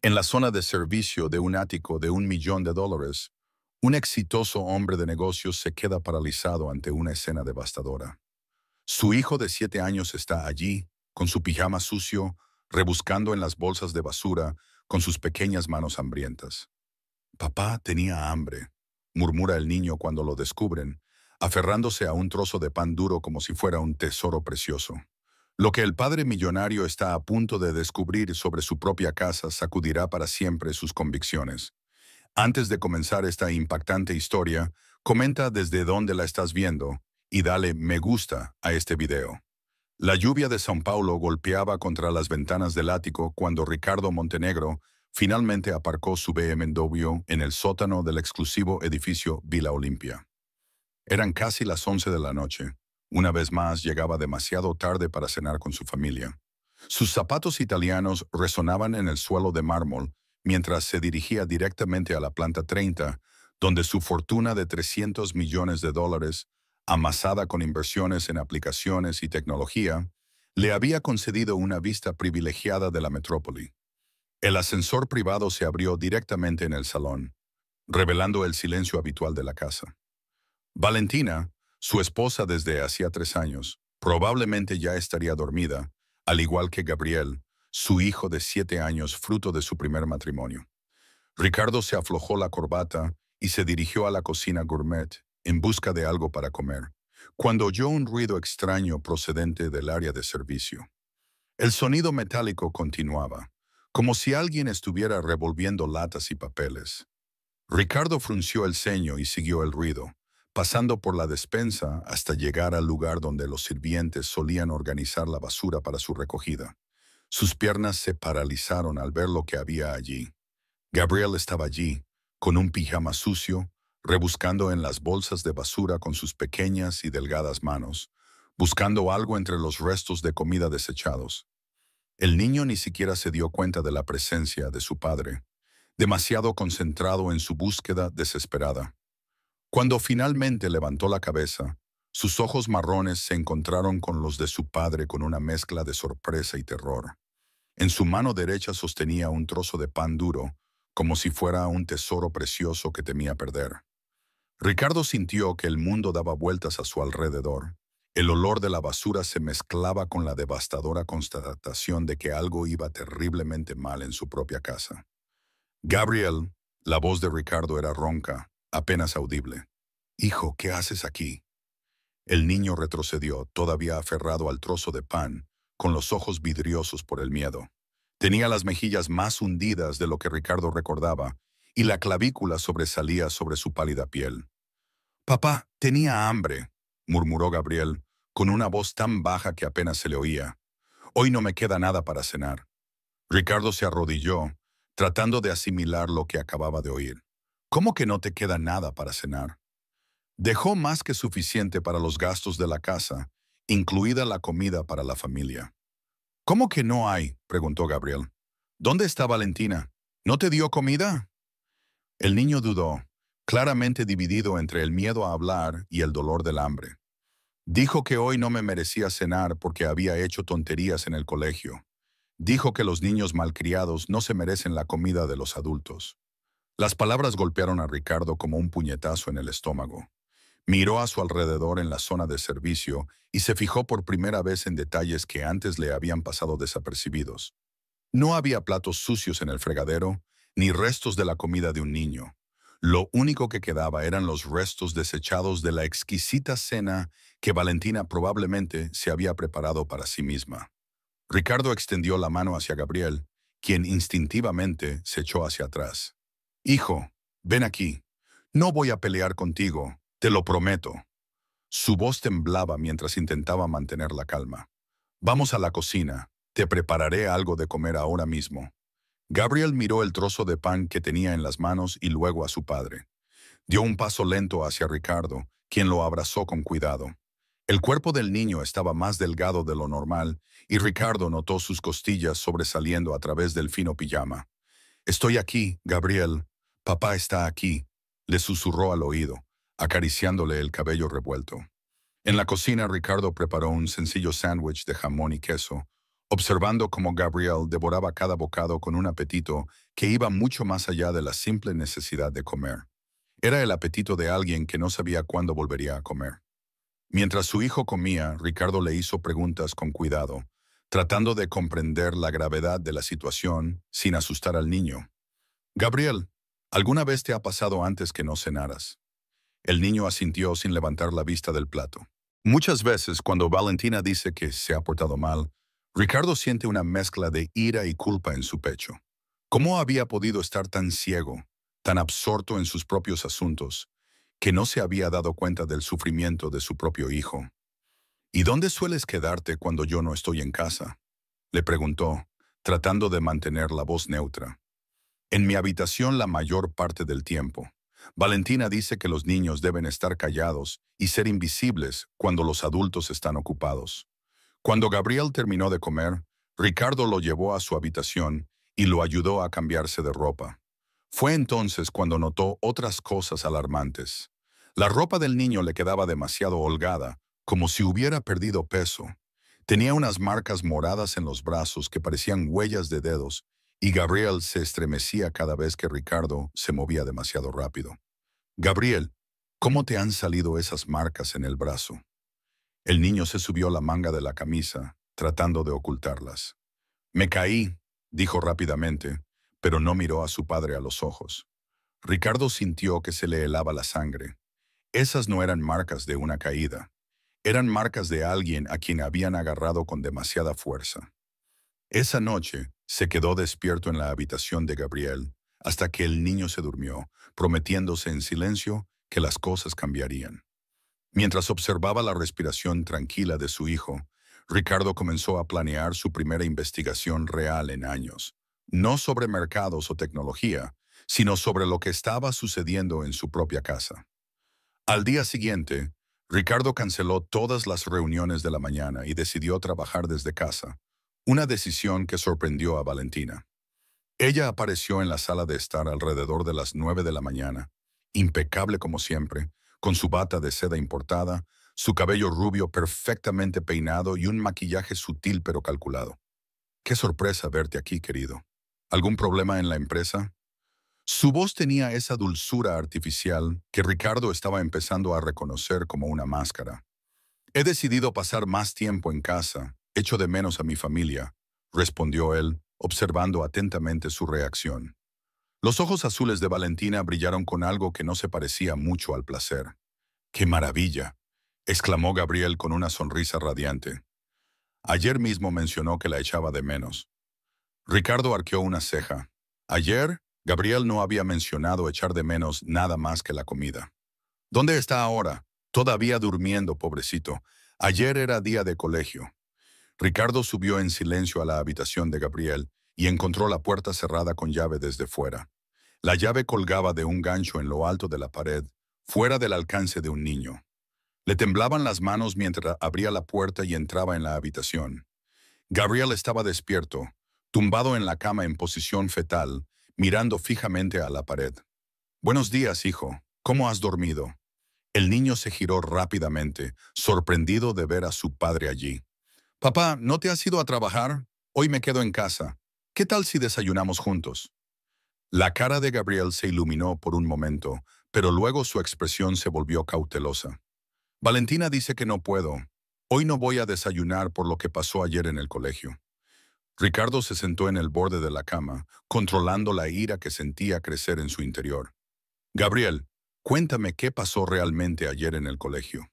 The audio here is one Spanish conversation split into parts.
En la zona de servicio de un ático de $1 millón, un exitoso hombre de negocios se queda paralizado ante una escena devastadora. Su hijo de 7 años está allí, con su pijama sucio, rebuscando en las bolsas de basura, con sus pequeñas manos hambrientas. Papá tenía hambre, murmura el niño cuando lo descubren, aferrándose a un trozo de pan duro como si fuera un tesoro precioso. Lo que el padre millonario está a punto de descubrir sobre su propia casa sacudirá para siempre sus convicciones. Antes de comenzar esta impactante historia, comenta desde dónde la estás viendo y dale me gusta a este video. La lluvia de São Paulo golpeaba contra las ventanas del ático cuando Ricardo Montenegro finalmente aparcó su BMW en el sótano del exclusivo edificio Vila Olimpia. Eran casi las 11 de la noche. Una vez más llegaba demasiado tarde para cenar con su familia. Sus zapatos italianos resonaban en el suelo de mármol mientras se dirigía directamente a la planta 30, donde su fortuna de $300 millones, amasada con inversiones en aplicaciones y tecnología, le había concedido una vista privilegiada de la metrópoli. El ascensor privado se abrió directamente en el salón, revelando el silencio habitual de la casa. Valentina, su esposa desde hacía 3 años, probablemente ya estaría dormida, al igual que Gabriel, su hijo de 7 años fruto de su primer matrimonio. Ricardo se aflojó la corbata y se dirigió a la cocina gourmet en busca de algo para comer, cuando oyó un ruido extraño procedente del área de servicio. El sonido metálico continuaba, como si alguien estuviera revolviendo latas y papeles. Ricardo frunció el ceño y siguió el ruido, pasando por la despensa hasta llegar al lugar donde los sirvientes solían organizar la basura para su recogida. Sus piernas se paralizaron al ver lo que había allí. Gabriel estaba allí, con un pijama sucio, rebuscando en las bolsas de basura con sus pequeñas y delgadas manos, buscando algo entre los restos de comida desechados. El niño ni siquiera se dio cuenta de la presencia de su padre, demasiado concentrado en su búsqueda desesperada. Cuando finalmente levantó la cabeza, sus ojos marrones se encontraron con los de su padre con una mezcla de sorpresa y terror. En su mano derecha sostenía un trozo de pan duro, como si fuera un tesoro precioso que temía perder. Ricardo sintió que el mundo daba vueltas a su alrededor. El olor de la basura se mezclaba con la devastadora constatación de que algo iba terriblemente mal en su propia casa. Gabriel, la voz de Ricardo era ronca, apenas audible. «Hijo, ¿qué haces aquí?» El niño retrocedió, todavía aferrado al trozo de pan, con los ojos vidriosos por el miedo. Tenía las mejillas más hundidas de lo que Ricardo recordaba, y la clavícula sobresalía sobre su pálida piel. «Papá, tenía hambre», murmuró Gabriel, con una voz tan baja que apenas se le oía. «Hoy no me queda nada para cenar». Ricardo se arrodilló, tratando de asimilar lo que acababa de oír. «¿Cómo que no te queda nada para cenar?» Dejó más que suficiente para los gastos de la casa, incluida la comida para la familia. «¿Cómo que no hay?», preguntó Gabriel. «¿Dónde está Valentina? ¿No te dio comida?» El niño dudó, claramente dividido entre el miedo a hablar y el dolor del hambre. Dijo que hoy no me merecía cenar porque había hecho tonterías en el colegio. Dijo que los niños malcriados no se merecen la comida de los adultos. Las palabras golpearon a Ricardo como un puñetazo en el estómago. Miró a su alrededor en la zona de servicio y se fijó por primera vez en detalles que antes le habían pasado desapercibidos. No había platos sucios en el fregadero, ni restos de la comida de un niño. Lo único que quedaba eran los restos desechados de la exquisita cena que Valentina probablemente se había preparado para sí misma. Ricardo extendió la mano hacia Gabriel, quien instintivamente se echó hacia atrás. «Hijo, ven aquí. No voy a pelear contigo, te lo prometo». Su voz temblaba mientras intentaba mantener la calma. «Vamos a la cocina. Te prepararé algo de comer ahora mismo». Gabriel miró el trozo de pan que tenía en las manos y luego a su padre. Dio un paso lento hacia Ricardo, quien lo abrazó con cuidado. El cuerpo del niño estaba más delgado de lo normal y Ricardo notó sus costillas sobresaliendo a través del fino pijama. «Estoy aquí, Gabriel. Papá está aquí», le susurró al oído, acariciándole el cabello revuelto. En la cocina, Ricardo preparó un sencillo sándwich de jamón y queso, observando cómo Gabriel devoraba cada bocado con un apetito que iba mucho más allá de la simple necesidad de comer. Era el apetito de alguien que no sabía cuándo volvería a comer. Mientras su hijo comía, Ricardo le hizo preguntas con cuidado, tratando de comprender la gravedad de la situación sin asustar al niño. Gabriel, ¿alguna vez te ha pasado antes que no cenaras? El niño asintió sin levantar la vista del plato. Muchas veces, cuando Valentina dice que se ha portado mal, Ricardo siente una mezcla de ira y culpa en su pecho. ¿Cómo había podido estar tan ciego, tan absorto en sus propios asuntos, que no se había dado cuenta del sufrimiento de su propio hijo? ¿Y dónde sueles quedarte cuando yo no estoy en casa?, le preguntó, tratando de mantener la voz neutra. En mi habitación la mayor parte del tiempo. Valentina dice que los niños deben estar callados y ser invisibles cuando los adultos están ocupados. Cuando Gabriel terminó de comer, Ricardo lo llevó a su habitación y lo ayudó a cambiarse de ropa. Fue entonces cuando notó otras cosas alarmantes. La ropa del niño le quedaba demasiado holgada, como si hubiera perdido peso. Tenía unas marcas moradas en los brazos que parecían huellas de dedos, y Gabriel se estremecía cada vez que Ricardo se movía demasiado rápido. Gabriel, ¿cómo te han salido esas marcas en el brazo? El niño se subió la manga de la camisa, tratando de ocultarlas. Me caí, dijo rápidamente, pero no miró a su padre a los ojos. Ricardo sintió que se le helaba la sangre. Esas no eran marcas de una caída. Eran marcas de alguien a quien habían agarrado con demasiada fuerza. Esa noche se quedó despierto en la habitación de Gabriel hasta que el niño se durmió, prometiéndose en silencio que las cosas cambiarían. Mientras observaba la respiración tranquila de su hijo, Ricardo comenzó a planear su primera investigación real en años, no sobre mercados o tecnología, sino sobre lo que estaba sucediendo en su propia casa. Al día siguiente, Ricardo canceló todas las reuniones de la mañana y decidió trabajar desde casa, una decisión que sorprendió a Valentina. Ella apareció en la sala de estar alrededor de las 9 de la mañana, impecable como siempre, con su bata de seda importada, su cabello rubio perfectamente peinado y un maquillaje sutil pero calculado. Qué sorpresa verte aquí, querido. ¿Algún problema en la empresa? Su voz tenía esa dulzura artificial que Ricardo estaba empezando a reconocer como una máscara. He decidido pasar más tiempo en casa, echo de menos a mi familia, respondió él, observando atentamente su reacción. Los ojos azules de Valentina brillaron con algo que no se parecía mucho al placer. ¡Qué maravilla!, exclamó Gabriel con una sonrisa radiante. Ayer mismo mencionó que la echaba de menos. Ricardo arqueó una ceja. Ayer, Gabriel no había mencionado echar de menos nada más que la comida. ¿Dónde está ahora? Todavía durmiendo, pobrecito. Ayer era día de colegio. Ricardo subió en silencio a la habitación de Gabriel y encontró la puerta cerrada con llave desde fuera. La llave colgaba de un gancho en lo alto de la pared, fuera del alcance de un niño. Le temblaban las manos mientras abría la puerta y entraba en la habitación. Gabriel estaba despierto, tumbado en la cama en posición fetal, mirando fijamente a la pared. «Buenos días, hijo. ¿Cómo has dormido?» El niño se giró rápidamente, sorprendido de ver a su padre allí. «Papá, ¿no te has ido a trabajar? Hoy me quedo en casa. ¿Qué tal si desayunamos juntos?» La cara de Gabriel se iluminó por un momento, pero luego su expresión se volvió cautelosa. «Valentina dice que no puedo. Hoy no voy a desayunar por lo que pasó ayer en el colegio». Ricardo se sentó en el borde de la cama, controlando la ira que sentía crecer en su interior. «Gabriel, cuéntame qué pasó realmente ayer en el colegio».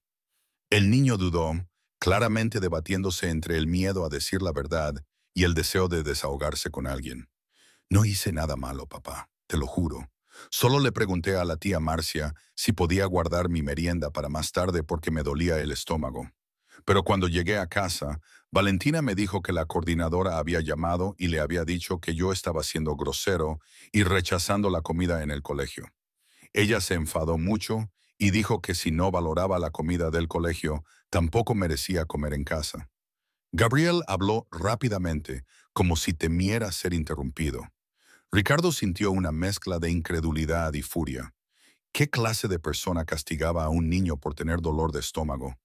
El niño dudó, claramente debatiéndose entre el miedo a decir la verdad y el deseo de desahogarse con alguien. «No hice nada malo, papá, te lo juro. Solo le pregunté a la tía Marcia si podía guardar mi merienda para más tarde porque me dolía el estómago. Pero cuando llegué a casa, Valentina me dijo que la coordinadora había llamado y le había dicho que yo estaba siendo grosero y rechazando la comida en el colegio. Ella se enfadó mucho y dijo que si no valoraba la comida del colegio, tampoco merecía comer en casa». Gabriel habló rápidamente, como si temiera ser interrumpido. Ricardo sintió una mezcla de incredulidad y furia. ¿Qué clase de persona castigaba a un niño por tener dolor de estómago?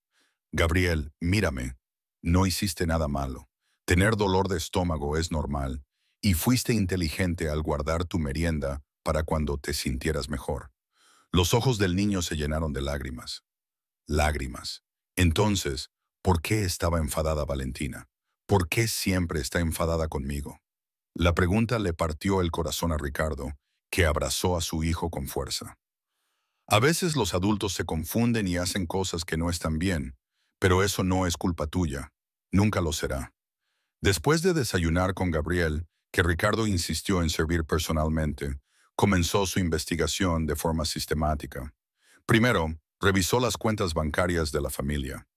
«Gabriel, mírame. No hiciste nada malo. Tener dolor de estómago es normal, y fuiste inteligente al guardar tu merienda para cuando te sintieras mejor. Los ojos del niño se llenaron de lágrimas. Lágrimas. Entonces, ¿por qué estaba enfadada Valentina? ¿Por qué siempre está enfadada conmigo? La pregunta le partió el corazón a Ricardo, que abrazó a su hijo con fuerza. A veces los adultos se confunden y hacen cosas que no están bien, pero eso no es culpa tuya. Nunca lo será. Después de desayunar con Gabriel, que Ricardo insistió en servir personalmente, comenzó su investigación de forma sistemática. Primero, revisó las cuentas bancarias de la familia.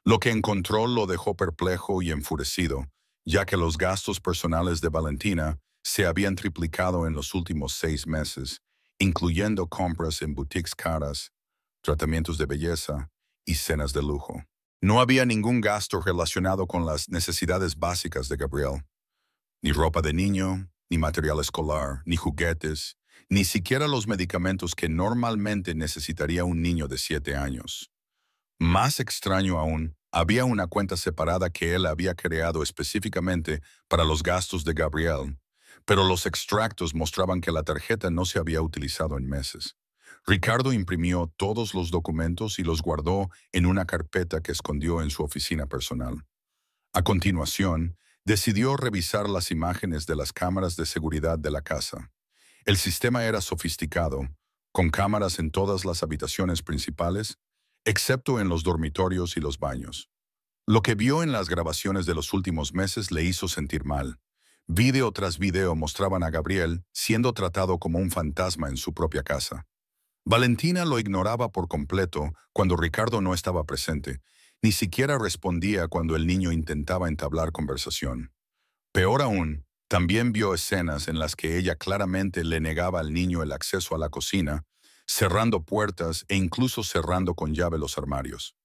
Lo que encontró lo dejó perplejo y enfurecido, ya que los gastos personales de Valentina se habían triplicado en los últimos 6 meses, incluyendo compras en boutiques caras, tratamientos de belleza y cenas de lujo. No había ningún gasto relacionado con las necesidades básicas de Gabriel, ni ropa de niño, ni material escolar, ni juguetes, ni siquiera los medicamentos que normalmente necesitaría un niño de 7 años. Más extraño aún, había una cuenta separada que él había creado específicamente para los gastos de Gabriel, pero los extractos mostraban que la tarjeta no se había utilizado en meses. Ricardo imprimió todos los documentos y los guardó en una carpeta que escondió en su oficina personal. A continuación, decidió revisar las imágenes de las cámaras de seguridad de la casa. El sistema era sofisticado, con cámaras en todas las habitaciones principales, excepto en los dormitorios y los baños. Lo que vio en las grabaciones de los últimos meses le hizo sentir mal. Video tras video mostraban a Gabriel siendo tratado como un fantasma en su propia casa. Valentina lo ignoraba por completo cuando Ricardo no estaba presente. Ni siquiera respondía cuando el niño intentaba entablar conversación. Peor aún, también vio escenas en las que ella claramente le negaba al niño el acceso a la cocina, cerrando puertas e incluso cerrando con llave los armarios.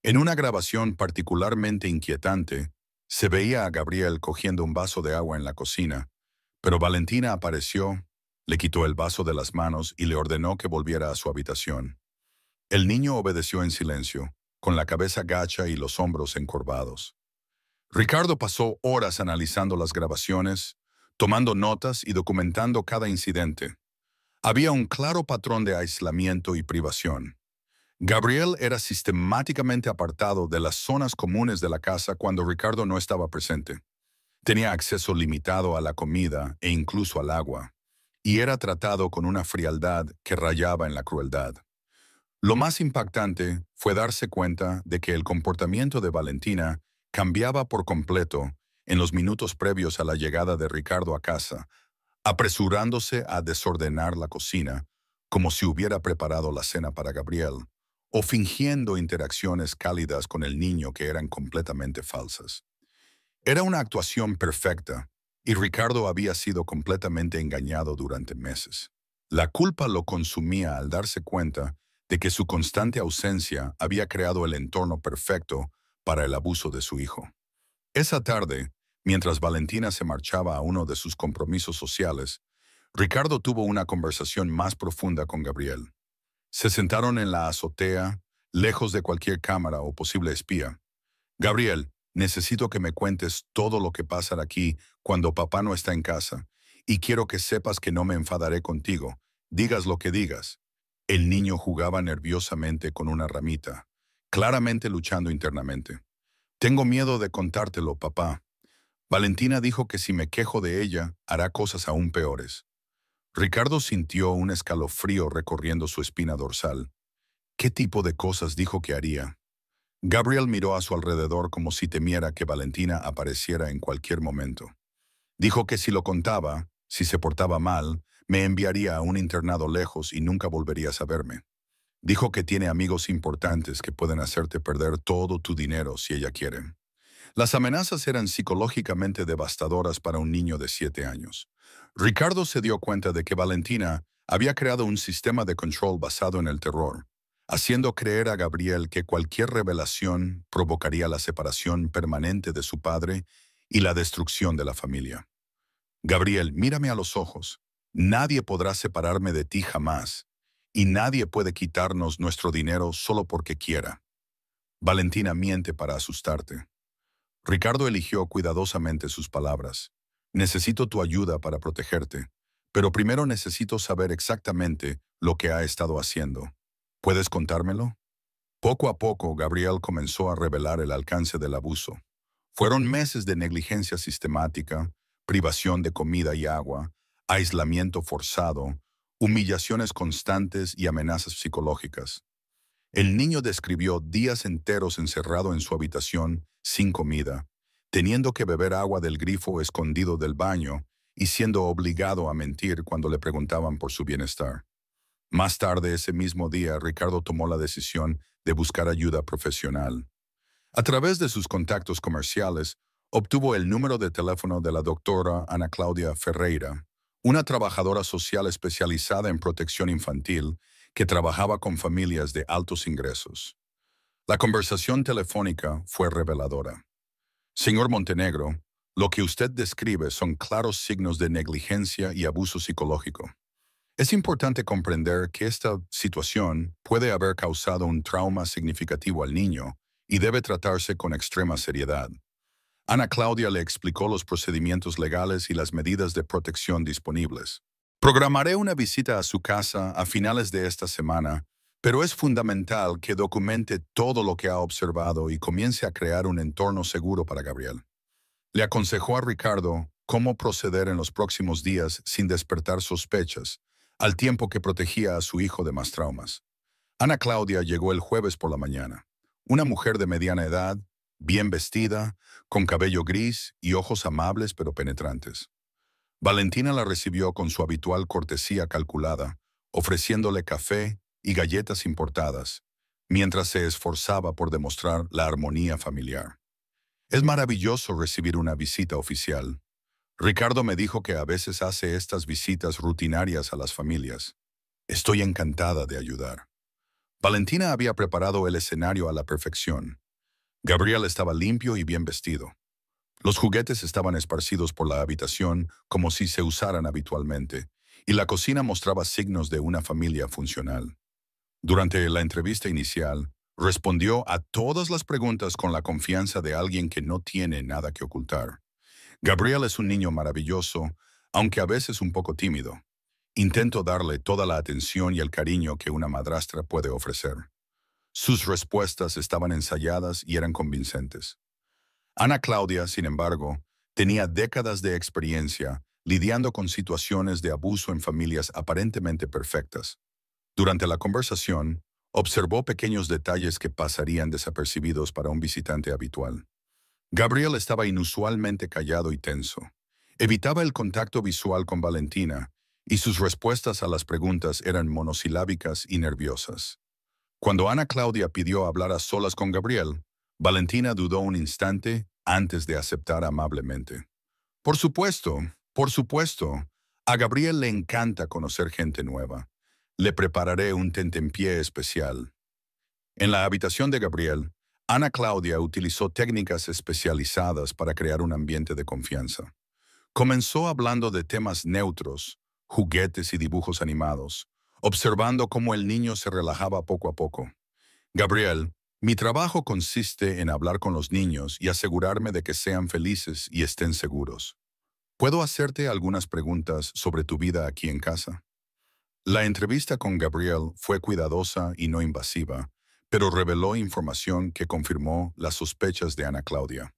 En una grabación particularmente inquietante, se veía a Gabriel cogiendo un vaso de agua en la cocina, pero Valentina apareció, le quitó el vaso de las manos y le ordenó que volviera a su habitación. El niño obedeció en silencio, con la cabeza gacha y los hombros encorvados. Ricardo pasó horas analizando las grabaciones, tomando notas y documentando cada incidente. Había un claro patrón de aislamiento y privación. Gabriel era sistemáticamente apartado de las zonas comunes de la casa cuando Ricardo no estaba presente. Tenía acceso limitado a la comida e incluso al agua, y era tratado con una frialdad que rayaba en la crueldad. Lo más impactante fue darse cuenta de que el comportamiento de Valentina cambiaba por completo en los minutos previos a la llegada de Ricardo a casa, apresurándose a desordenar la cocina, como si hubiera preparado la cena para Gabriel, o fingiendo interacciones cálidas con el niño que eran completamente falsas. Era una actuación perfecta, y Ricardo había sido completamente engañado durante meses. La culpa lo consumía al darse cuenta de que su constante ausencia había creado el entorno perfecto para el abuso de su hijo. Esa tarde, mientras Valentina se marchaba a uno de sus compromisos sociales, Ricardo tuvo una conversación más profunda con Gabriel. Se sentaron en la azotea, lejos de cualquier cámara o posible espía. Gabriel, necesito que me cuentes todo lo que pasa aquí cuando papá no está en casa, y quiero que sepas que no me enfadaré contigo, digas lo que digas. El niño jugaba nerviosamente con una ramita, claramente luchando internamente. Tengo miedo de contártelo, papá. Valentina dijo que si me quejo de ella, hará cosas aún peores. Ricardo sintió un escalofrío recorriendo su espina dorsal. ¿Qué tipo de cosas dijo que haría? Gabriel miró a su alrededor como si temiera que Valentina apareciera en cualquier momento. Dijo que si lo contaba, si se portaba mal, me enviaría a un internado lejos y nunca volverías a verme. Dijo que tiene amigos importantes que pueden hacerte perder todo tu dinero si ella quiere. Las amenazas eran psicológicamente devastadoras para un niño de 7 años. Ricardo se dio cuenta de que Valentina había creado un sistema de control basado en el terror, haciendo creer a Gabriel que cualquier revelación provocaría la separación permanente de su padre y la destrucción de la familia. Gabriel, mírame a los ojos. Nadie podrá separarme de ti jamás, y nadie puede quitarnos nuestro dinero solo porque quiera. Valentina miente para asustarte. Ricardo eligió cuidadosamente sus palabras. Necesito tu ayuda para protegerte, pero primero necesito saber exactamente lo que ha estado haciendo. ¿Puedes contármelo? Poco a poco, Gabriel comenzó a revelar el alcance del abuso. Fueron meses de negligencia sistemática, privación de comida y agua, aislamiento forzado, humillaciones constantes y amenazas psicológicas. El niño describió días enteros encerrado en su habitación, sin comida, teniendo que beber agua del grifo escondido del baño y siendo obligado a mentir cuando le preguntaban por su bienestar. Más tarde ese mismo día, Ricardo tomó la decisión de buscar ayuda profesional. A través de sus contactos comerciales, obtuvo el número de teléfono de la doctora Ana Claudia Ferreira, una trabajadora social especializada en protección infantil que trabajaba con familias de altos ingresos. La conversación telefónica fue reveladora. Señor Montenegro, lo que usted describe son claros signos de negligencia y abuso psicológico. Es importante comprender que esta situación puede haber causado un trauma significativo al niño y debe tratarse con extrema seriedad. Ana Claudia le explicó los procedimientos legales y las medidas de protección disponibles. Programaré una visita a su casa a finales de esta semana, pero es fundamental que documente todo lo que ha observado y comience a crear un entorno seguro para Gabriel. Le aconsejó a Ricardo cómo proceder en los próximos días sin despertar sospechas, al tiempo que protegía a su hijo de más traumas. Ana Claudia llegó el jueves por la mañana. Una mujer de mediana edad, bien vestida, con cabello gris y ojos amables pero penetrantes. Valentina la recibió con su habitual cortesía calculada, ofreciéndole café y galletas importadas, mientras se esforzaba por demostrar la armonía familiar. Es maravilloso recibir una visita oficial. Ricardo me dijo que a veces hace estas visitas rutinarias a las familias. Estoy encantada de ayudar. Valentina había preparado el escenario a la perfección. Gabriel estaba limpio y bien vestido. Los juguetes estaban esparcidos por la habitación como si se usaran habitualmente, y la cocina mostraba signos de una familia funcional. Durante la entrevista inicial, respondió a todas las preguntas con la confianza de alguien que no tiene nada que ocultar. Gabriel es un niño maravilloso, aunque a veces un poco tímido. Intento darle toda la atención y el cariño que una madrastra puede ofrecer. Sus respuestas estaban ensayadas y eran convincentes. Ana Claudia, sin embargo, tenía décadas de experiencia lidiando con situaciones de abuso en familias aparentemente perfectas. Durante la conversación, observó pequeños detalles que pasarían desapercibidos para un visitante habitual. Gabriel estaba inusualmente callado y tenso. Evitaba el contacto visual con Valentina, y sus respuestas a las preguntas eran monosilábicas y nerviosas. Cuando Ana Claudia pidió hablar a solas con Gabriel, Valentina dudó un instante antes de aceptar amablemente. Por supuesto, por supuesto. A Gabriel le encanta conocer gente nueva. Le prepararé un tentempié especial. En la habitación de Gabriel, Ana Claudia utilizó técnicas especializadas para crear un ambiente de confianza. Comenzó hablando de temas neutros, juguetes y dibujos animados, observando cómo el niño se relajaba poco a poco. Gabriel, mi trabajo consiste en hablar con los niños y asegurarme de que sean felices y estén seguros. ¿Puedo hacerte algunas preguntas sobre tu vida aquí en casa? La entrevista con Gabriel fue cuidadosa y no invasiva, pero reveló información que confirmó las sospechas de Ana Claudia.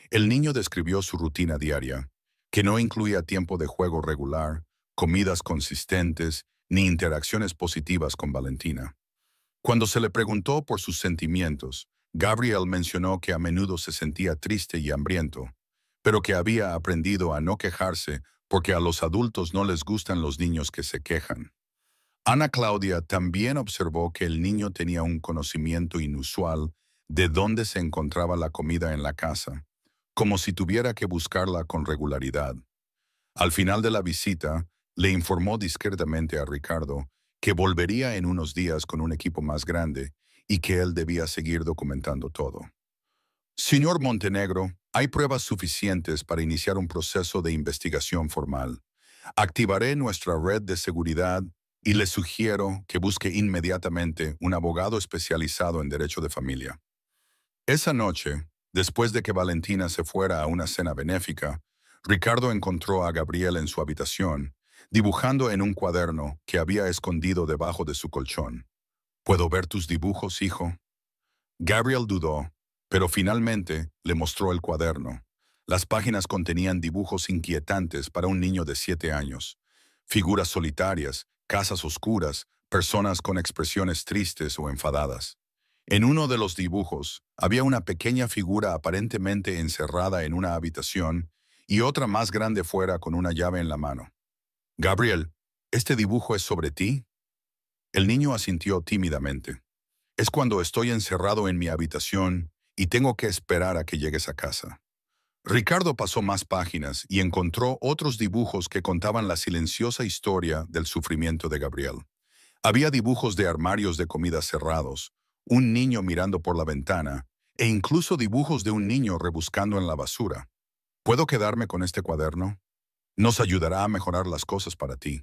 El niño describió su rutina diaria, que no incluía tiempo de juego regular, comidas consistentes, ni interacciones positivas con Valentina. Cuando se le preguntó por sus sentimientos, Gabriel mencionó que a menudo se sentía triste y hambriento, pero que había aprendido a no quejarse porque a los adultos no les gustan los niños que se quejan. Ana Claudia también observó que el niño tenía un conocimiento inusual de dónde se encontraba la comida en la casa, como si tuviera que buscarla con regularidad. Al final de la visita, le informó discretamente a Ricardo que volvería en unos días con un equipo más grande y que él debía seguir documentando todo. Señor Montenegro, hay pruebas suficientes para iniciar un proceso de investigación formal. Activaré nuestra red de seguridad y le sugiero que busque inmediatamente un abogado especializado en derecho de familia. Esa noche, Después de que Valentina se fuera a una cena benéfica, Ricardo encontró a Gabriel en su habitación, dibujando en un cuaderno que había escondido debajo de su colchón. ¿Puedo ver tus dibujos, hijo? Gabriel dudó, pero finalmente le mostró el cuaderno. Las páginas contenían dibujos inquietantes para un niño de 7 años. Figuras solitarias, casas oscuras, personas con expresiones tristes o enfadadas. En uno de los dibujos había una pequeña figura aparentemente encerrada en una habitación y otra más grande fuera con una llave en la mano. Gabriel, ¿este dibujo es sobre ti? El niño asintió tímidamente. Es cuando estoy encerrado en mi habitación y tengo que esperar a que llegues a casa. Ricardo pasó más páginas y encontró otros dibujos que contaban la silenciosa historia del sufrimiento de Gabriel. Había dibujos de armarios de comida cerrados, un niño mirando por la ventana e incluso dibujos de un niño rebuscando en la basura. ¿Puedo quedarme con este cuaderno? Nos ayudará a mejorar las cosas para ti.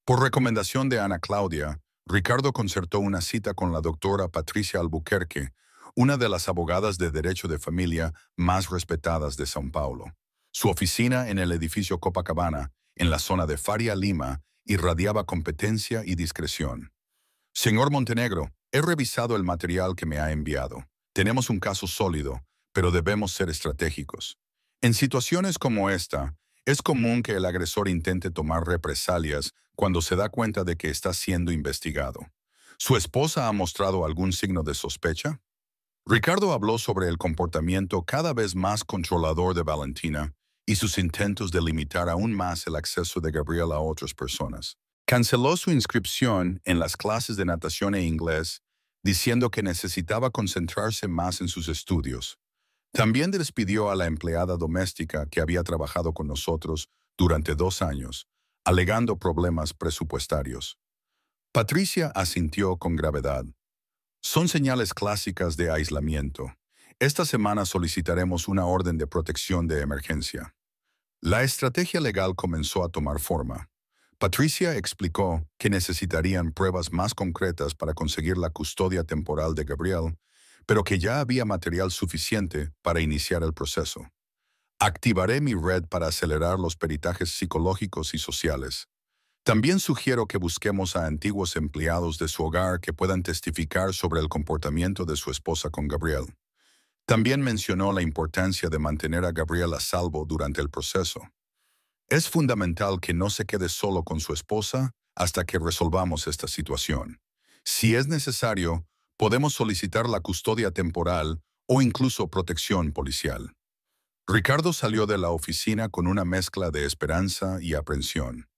Por recomendación de Ana Claudia, Ricardo concertó una cita con la doctora Patricia Albuquerque, una de las abogadas de derecho de familia más respetadas de São Paulo. Su oficina en el edificio Copacabana, en la zona de Faria Lima, irradiaba competencia y discreción. Señor Montenegro, he revisado el material que me ha enviado. Tenemos un caso sólido, pero debemos ser estratégicos. En situaciones como esta, es común que el agresor intente tomar represalias cuando se da cuenta de que está siendo investigado. ¿Su esposa ha mostrado algún signo de sospecha? Ricardo habló sobre el comportamiento cada vez más controlador de Valentina y sus intentos de limitar aún más el acceso de Gabriel a otras personas. Canceló su inscripción en las clases de natación e inglés, diciendo que necesitaba concentrarse más en sus estudios. También despidió a la empleada doméstica que había trabajado con nosotros durante 2 años, alegando problemas presupuestarios. Patricia asintió con gravedad. Son señales clásicas de aislamiento. Esta semana solicitaremos una orden de protección de emergencia. La estrategia legal comenzó a tomar forma. Patricia explicó que necesitarían pruebas más concretas para conseguir la custodia temporal de Gabriel, pero que ya había material suficiente para iniciar el proceso. Activaré mi red para acelerar los peritajes psicológicos y sociales. También sugiero que busquemos a antiguos empleados de su hogar que puedan testificar sobre el comportamiento de su esposa con Gabriel. También mencionó la importancia de mantener a Gabriel a salvo durante el proceso. Es fundamental que no se quede solo con su esposa hasta que resolvamos esta situación. Si es necesario, podemos solicitar la custodia temporal o incluso protección policial. Ricardo salió de la oficina con una mezcla de esperanza y aprensión.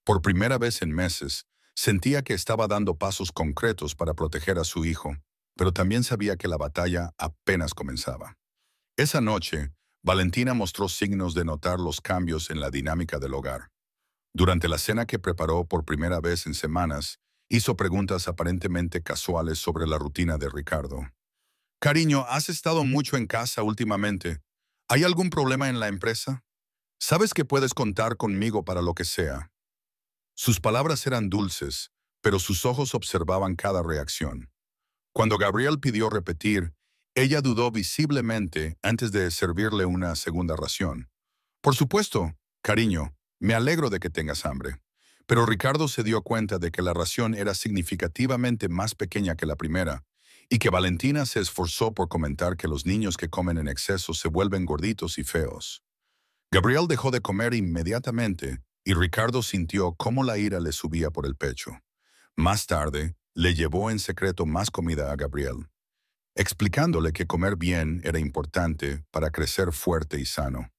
Por primera vez en meses, sentía que estaba dando pasos concretos para proteger a su hijo, pero también sabía que la batalla apenas comenzaba. Esa noche, Valentina mostró signos de notar los cambios en la dinámica del hogar. Durante la cena que preparó por primera vez en semanas, hizo preguntas aparentemente casuales sobre la rutina de Ricardo. Cariño, ¿has estado mucho en casa últimamente? ¿Hay algún problema en la empresa? Sabes que puedes contar conmigo para lo que sea. Sus palabras eran dulces, pero sus ojos observaban cada reacción. Cuando Gabriel pidió repetir, ella dudó visiblemente antes de servirle una segunda ración. Por supuesto, cariño, me alegro de que tengas hambre. Pero Ricardo se dio cuenta de que la ración era significativamente más pequeña que la primera, y que Valentina se esforzó por comentar que los niños que comen en exceso se vuelven gorditos y feos. Gabriel dejó de comer inmediatamente, y Ricardo sintió cómo la ira le subía por el pecho. Más tarde, le llevó en secreto más comida a Gabriel, explicándole que comer bien era importante para crecer fuerte y sano.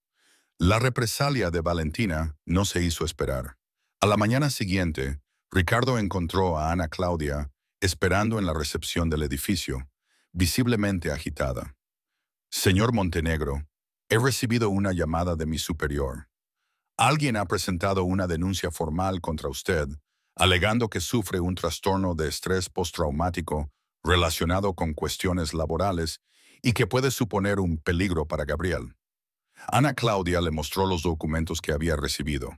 La represalia de Valentina no se hizo esperar. A la mañana siguiente, Ricardo encontró a Ana Claudia esperando en la recepción del edificio, visiblemente agitada. Señor Montenegro, he recibido una llamada de mi superior. Alguien ha presentado una denuncia formal contra usted, alegando que sufre un trastorno de estrés postraumático relacionado con cuestiones laborales y que puede suponer un peligro para Gabriel. Ana Claudia le mostró los documentos que había recibido.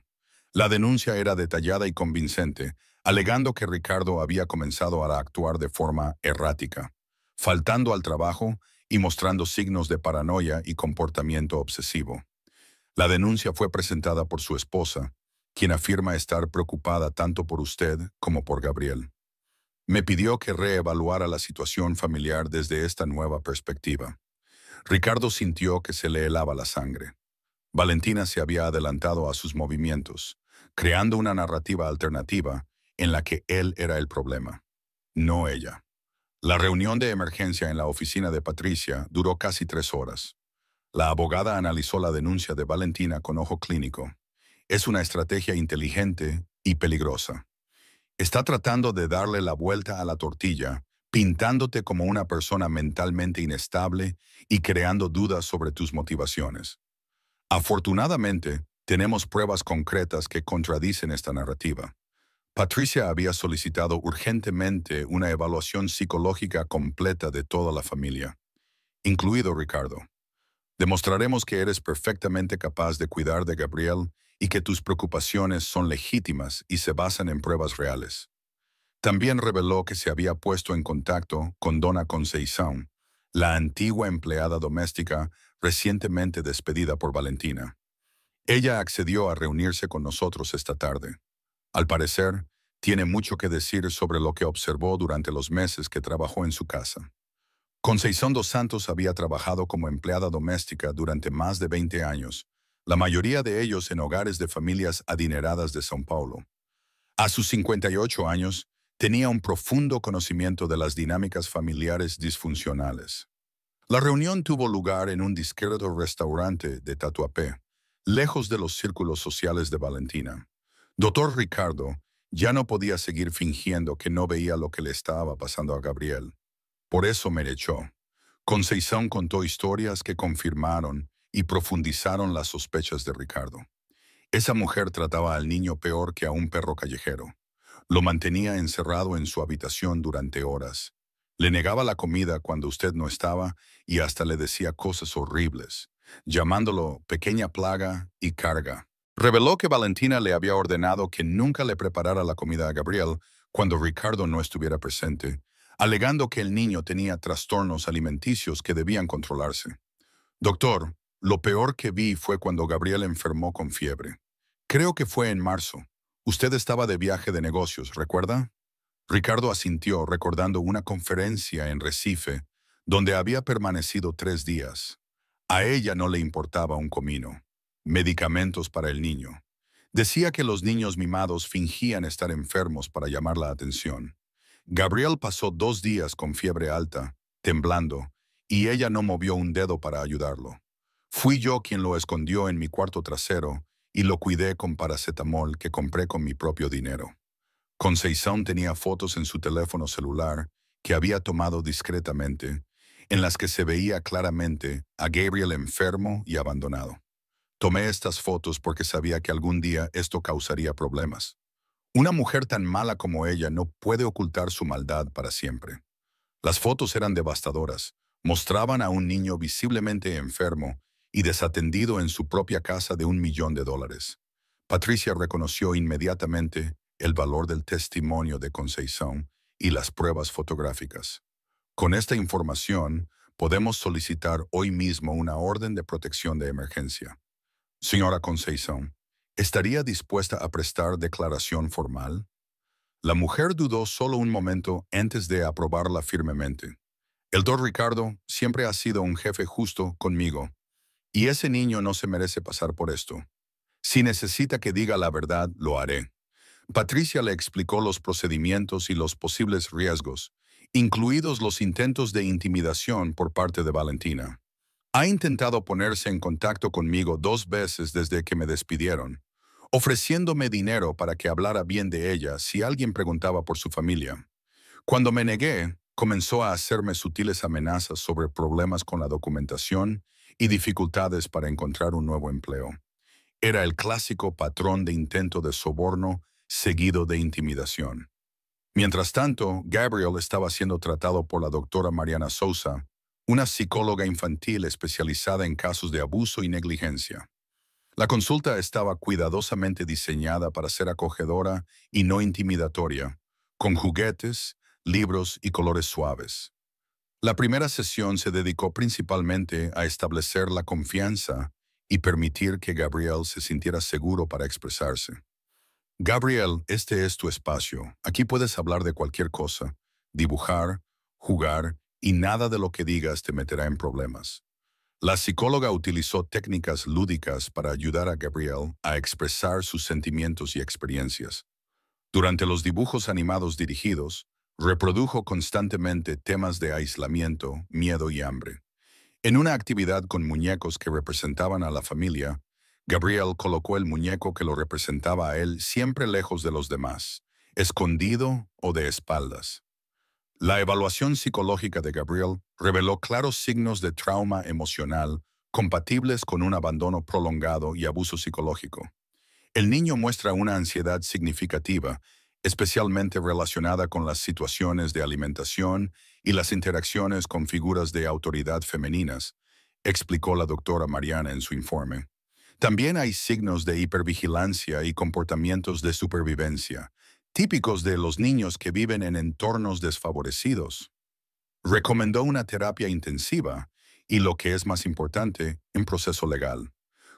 La denuncia era detallada y convincente, alegando que Ricardo había comenzado a actuar de forma errática, faltando al trabajo y mostrando signos de paranoia y comportamiento obsesivo. La denuncia fue presentada por su esposa, quien afirma estar preocupada tanto por usted como por Gabriel. Me pidió que reevaluara la situación familiar desde esta nueva perspectiva. Ricardo sintió que se le helaba la sangre. Valentina se había adelantado a sus movimientos, creando una narrativa alternativa en la que él era el problema, no ella. La reunión de emergencia en la oficina de Patricia duró casi 3 horas. La abogada analizó la denuncia de Valentina con ojo clínico. Es una estrategia inteligente y peligrosa. Está tratando de darle la vuelta a la tortilla, pintándote como una persona mentalmente inestable y creando dudas sobre tus motivaciones. Afortunadamente, tenemos pruebas concretas que contradicen esta narrativa. Patricia había solicitado urgentemente una evaluación psicológica completa de toda la familia, incluido Ricardo. Demostraremos que eres perfectamente capaz de cuidar de Gabriel y que tus preocupaciones son legítimas y se basan en pruebas reales. También reveló que se había puesto en contacto con Donna Conceição, la antigua empleada doméstica recientemente despedida por Valentina. Ella accedió a reunirse con nosotros esta tarde. Al parecer, tiene mucho que decir sobre lo que observó durante los meses que trabajó en su casa. Conceição dos Santos había trabajado como empleada doméstica durante más de 20 años, la mayoría de ellos en hogares de familias adineradas de São Paulo. A sus 58 años, tenía un profundo conocimiento de las dinámicas familiares disfuncionales. La reunión tuvo lugar en un discreto restaurante de Tatuapé, lejos de los círculos sociales de Valentina. Doctor Ricardo ya no podía seguir fingiendo que no veía lo que le estaba pasando a Gabriel. Por eso me echó. Conceição contó historias que confirmaron y profundizaron las sospechas de Ricardo. Esa mujer trataba al niño peor que a un perro callejero. Lo mantenía encerrado en su habitación durante horas. Le negaba la comida cuando usted no estaba y hasta le decía cosas horribles, llamándolo pequeña plaga y carga. Reveló que Valentina le había ordenado que nunca le preparara la comida a Gabriel cuando Ricardo no estuviera presente, alegando que el niño tenía trastornos alimenticios que debían controlarse. Doctor, lo peor que vi fue cuando Gabriel enfermó con fiebre. Creo que fue en marzo. Usted estaba de viaje de negocios, ¿recuerda? Ricardo asintió recordando una conferencia en Recife, donde había permanecido 3 días. A ella no le importaba un comino. Medicamentos para el niño. Decía que los niños mimados fingían estar enfermos para llamar la atención. Gabriel pasó 2 días con fiebre alta, temblando, y ella no movió un dedo para ayudarlo. Fui yo quien lo escondió en mi cuarto trasero y lo cuidé con paracetamol que compré con mi propio dinero. Conceição tenía fotos en su teléfono celular que había tomado discretamente, en las que se veía claramente a Gabriel enfermo y abandonado. Tomé estas fotos porque sabía que algún día esto causaría problemas. Una mujer tan mala como ella no puede ocultar su maldad para siempre. Las fotos eran devastadoras. Mostraban a un niño visiblemente enfermo y desatendido en su propia casa de $1.000.000. Patricia reconoció inmediatamente el valor del testimonio de Conceição y las pruebas fotográficas. Con esta información, podemos solicitar hoy mismo una orden de protección de emergencia. Señora Conceição, ¿estaría dispuesta a prestar declaración formal? La mujer dudó solo un momento antes de aprobarla firmemente. El don Ricardo siempre ha sido un jefe justo conmigo, y ese niño no se merece pasar por esto. Si necesita que diga la verdad, lo haré. Patricia le explicó los procedimientos y los posibles riesgos, incluidos los intentos de intimidación por parte de Valentina. Ha intentado ponerse en contacto conmigo 2 veces desde que me despidieron, ofreciéndome dinero para que hablara bien de ella si alguien preguntaba por su familia. Cuando me negué, comenzó a hacerme sutiles amenazas sobre problemas con la documentación y dificultades para encontrar un nuevo empleo. Era el clásico patrón de intento de soborno seguido de intimidación. Mientras tanto, Gabriel estaba siendo tratado por la doctora Mariana Sousa, una psicóloga infantil especializada en casos de abuso y negligencia. La consulta estaba cuidadosamente diseñada para ser acogedora y no intimidatoria, con juguetes, libros y colores suaves. La primera sesión se dedicó principalmente a establecer la confianza y permitir que Gabriel se sintiera seguro para expresarse. Gabriel, este es tu espacio. Aquí puedes hablar de cualquier cosa, dibujar, jugar, y nada de lo que digas te meterá en problemas. La psicóloga utilizó técnicas lúdicas para ayudar a Gabriel a expresar sus sentimientos y experiencias. Durante los dibujos animados dirigidos, reprodujo constantemente temas de aislamiento, miedo y hambre. En una actividad con muñecos que representaban a la familia, Gabriel colocó el muñeco que lo representaba a él siempre lejos de los demás, escondido o de espaldas. La evaluación psicológica de Gabriel reveló claros signos de trauma emocional compatibles con un abandono prolongado y abuso psicológico. El niño muestra una ansiedad significativa, especialmente relacionada con las situaciones de alimentación y las interacciones con figuras de autoridad femeninas, explicó la doctora Mariana en su informe. También hay signos de hipervigilancia y comportamientos de supervivencia, típicos de los niños que viven en entornos desfavorecidos. Recomendó una terapia intensiva y, lo que es más importante, un proceso legal.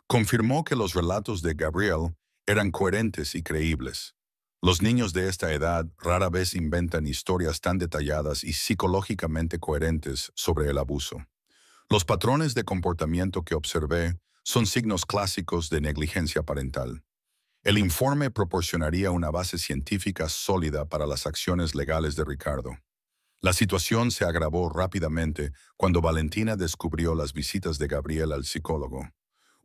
Confirmó que los relatos de Gabriel eran coherentes y creíbles. Los niños de esta edad rara vez inventan historias tan detalladas y psicológicamente coherentes sobre el abuso. Los patrones de comportamiento que observé son signos clásicos de negligencia parental. El informe proporcionaría una base científica sólida para las acciones legales de Ricardo. La situación se agravó rápidamente cuando Valentina descubrió las visitas de Gabriel al psicólogo.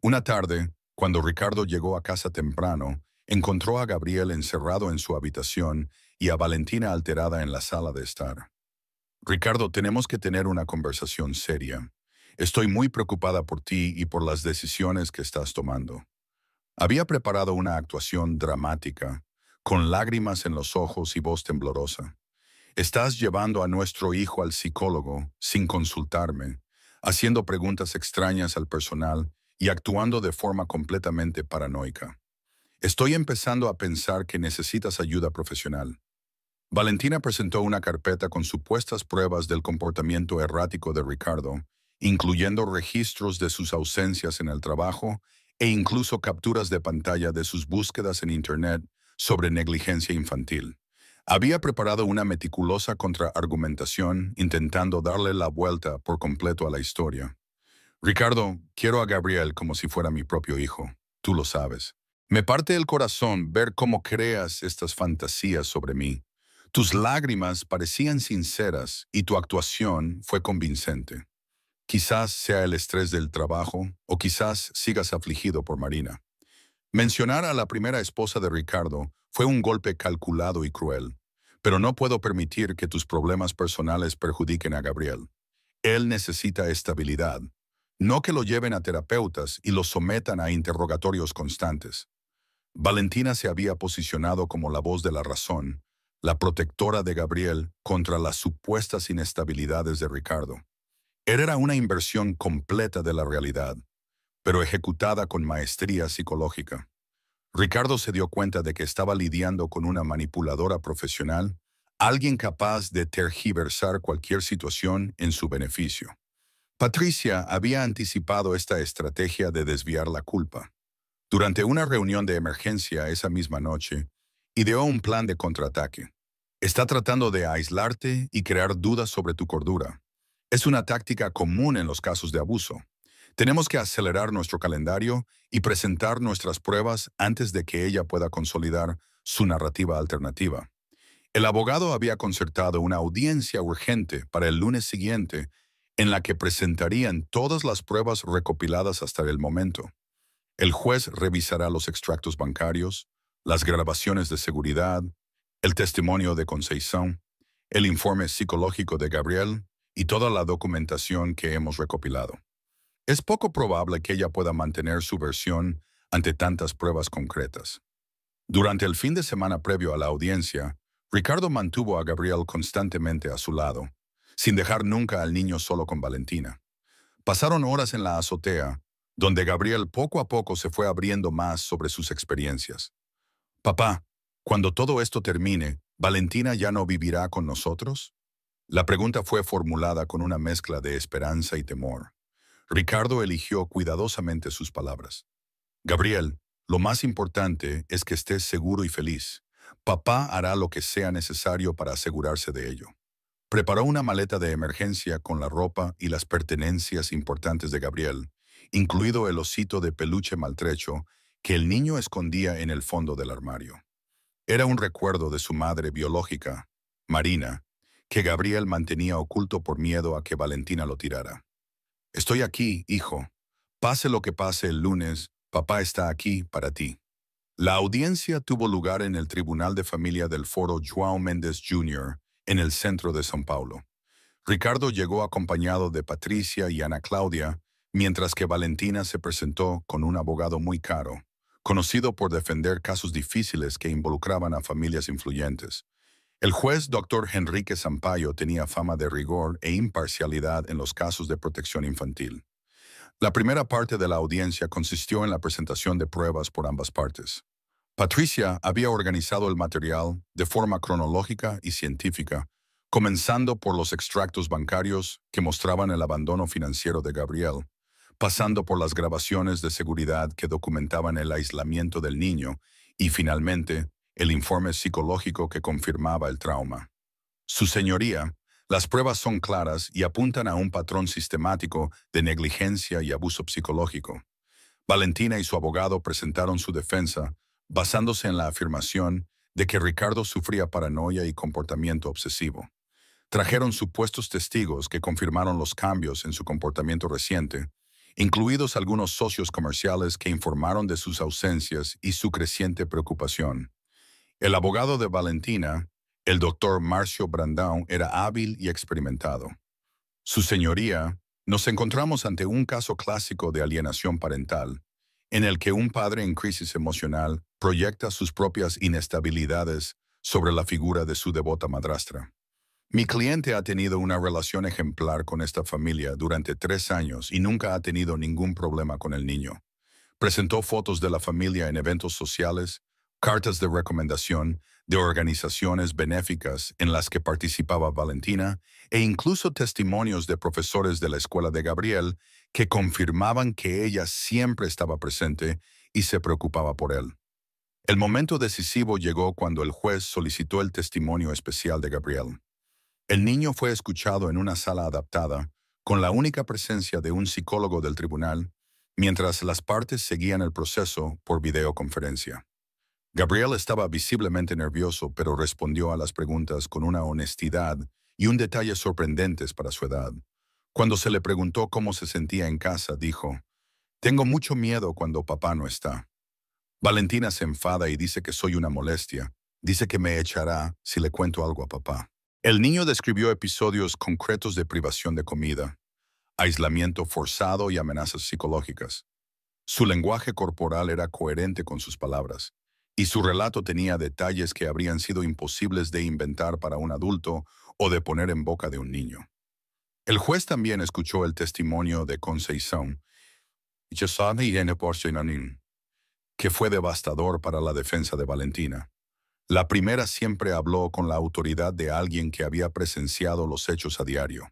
Una tarde, cuando Ricardo llegó a casa temprano, encontró a Gabriel encerrado en su habitación y a Valentina alterada en la sala de estar. Ricardo, tenemos que tener una conversación seria. Estoy muy preocupada por ti y por las decisiones que estás tomando. Había preparado una actuación dramática, con lágrimas en los ojos y voz temblorosa. Estás llevando a nuestro hijo al psicólogo sin consultarme, haciendo preguntas extrañas al personal y actuando de forma completamente paranoica. Estoy empezando a pensar que necesitas ayuda profesional. Valentina presentó una carpeta con supuestas pruebas del comportamiento errático de Ricardo, incluyendo registros de sus ausencias en el trabajo e incluso capturas de pantalla de sus búsquedas en Internet sobre negligencia infantil. Había preparado una meticulosa contraargumentación intentando darle la vuelta por completo a la historia. Ricardo, quiero a Gabriel como si fuera mi propio hijo. Tú lo sabes. Me parte el corazón ver cómo creas estas fantasías sobre mí. Tus lágrimas parecían sinceras y tu actuación fue convincente. Quizás sea el estrés del trabajo o quizás sigas afligido por Marina. Mencionar a la primera esposa de Ricardo fue un golpe calculado y cruel, pero no puedo permitir que tus problemas personales perjudiquen a Gabriel. Él necesita estabilidad, no que lo lleven a terapeutas y lo sometan a interrogatorios constantes. Valentina se había posicionado como la voz de la razón, la protectora de Gabriel contra las supuestas inestabilidades de Ricardo. Él era una inversión completa de la realidad, pero ejecutada con maestría psicológica. Ricardo se dio cuenta de que estaba lidiando con una manipuladora profesional, alguien capaz de tergiversar cualquier situación en su beneficio. Patricia había anticipado esta estrategia de desviar la culpa. Durante una reunión de emergencia esa misma noche, ideó un plan de contraataque. Está tratando de aislarte y crear dudas sobre tu cordura. Es una táctica común en los casos de abuso. Tenemos que acelerar nuestro calendario y presentar nuestras pruebas antes de que ella pueda consolidar su narrativa alternativa. El abogado había concertado una audiencia urgente para el lunes siguiente en la que presentarían todas las pruebas recopiladas hasta el momento. El juez revisará los extractos bancarios, las grabaciones de seguridad, el testimonio de Conceição, el informe psicológico de Gabriel y toda la documentación que hemos recopilado. Es poco probable que ella pueda mantener su versión ante tantas pruebas concretas. Durante el fin de semana previo a la audiencia, Ricardo mantuvo a Gabriel constantemente a su lado, sin dejar nunca al niño solo con Valentina. Pasaron horas en la azotea, donde Gabriel poco a poco se fue abriendo más sobre sus experiencias. «Papá, cuando todo esto termine, ¿Valentina ya no vivirá con nosotros?». La pregunta fue formulada con una mezcla de esperanza y temor. Ricardo eligió cuidadosamente sus palabras. Gabriel, lo más importante es que estés seguro y feliz. Papá hará lo que sea necesario para asegurarse de ello. Preparó una maleta de emergencia con la ropa y las pertenencias importantes de Gabriel, incluido el osito de peluche maltrecho que el niño escondía en el fondo del armario. Era un recuerdo de su madre biológica, Marina, que Gabriel mantenía oculto por miedo a que Valentina lo tirara. Estoy aquí, hijo. Pase lo que pase el lunes, papá está aquí para ti. La audiencia tuvo lugar en el Tribunal de Familia del Foro João Mendes Jr., en el centro de São Paulo. Ricardo llegó acompañado de Patricia y Ana Claudia, mientras que Valentina se presentó con un abogado muy caro, conocido por defender casos difíciles que involucraban a familias influyentes. El juez Dr. Henrique Sampaio tenía fama de rigor e imparcialidad en los casos de protección infantil. La primera parte de la audiencia consistió en la presentación de pruebas por ambas partes. Patricia había organizado el material de forma cronológica y científica, comenzando por los extractos bancarios que mostraban el abandono financiero de Gabriel, pasando por las grabaciones de seguridad que documentaban el aislamiento del niño y, finalmente, el informe psicológico que confirmaba el trauma. Su señoría, las pruebas son claras y apuntan a un patrón sistemático de negligencia y abuso psicológico. Valentina y su abogado presentaron su defensa basándose en la afirmación de que Ricardo sufría paranoia y comportamiento obsesivo. Trajeron supuestos testigos que confirmaron los cambios en su comportamiento reciente, incluidos algunos socios comerciales que informaron de sus ausencias y su creciente preocupación. El abogado de Valentina, el doctor Marcio Brandão, era hábil y experimentado. Su señoría, nos encontramos ante un caso clásico de alienación parental, en el que un padre en crisis emocional proyecta sus propias inestabilidades sobre la figura de su devota madrastra. Mi cliente ha tenido una relación ejemplar con esta familia durante 3 años y nunca ha tenido ningún problema con el niño. Presentó fotos de la familia en eventos sociales, cartas de recomendación de organizaciones benéficas en las que participaba Valentina e incluso testimonios de profesores de la escuela de Gabriel que confirmaban que ella siempre estaba presente y se preocupaba por él. El momento decisivo llegó cuando el juez solicitó el testimonio especial de Gabriel. El niño fue escuchado en una sala adaptada, con la única presencia de un psicólogo del tribunal, mientras las partes seguían el proceso por videoconferencia. Gabriel estaba visiblemente nervioso, pero respondió a las preguntas con una honestidad y un detalle sorprendentes para su edad. Cuando se le preguntó cómo se sentía en casa, dijo, «Tengo mucho miedo cuando papá no está». Valentina se enfada y dice que soy una molestia. Dice que me echará si le cuento algo a papá. El niño describió episodios concretos de privación de comida, aislamiento forzado y amenazas psicológicas. Su lenguaje corporal era coherente con sus palabras, y su relato tenía detalles que habrían sido imposibles de inventar para un adulto o de poner en boca de un niño. El juez también escuchó el testimonio de Conceição, que fue devastador para la defensa de Valentina. La primera siempre habló con la autoridad de alguien que había presenciado los hechos a diario.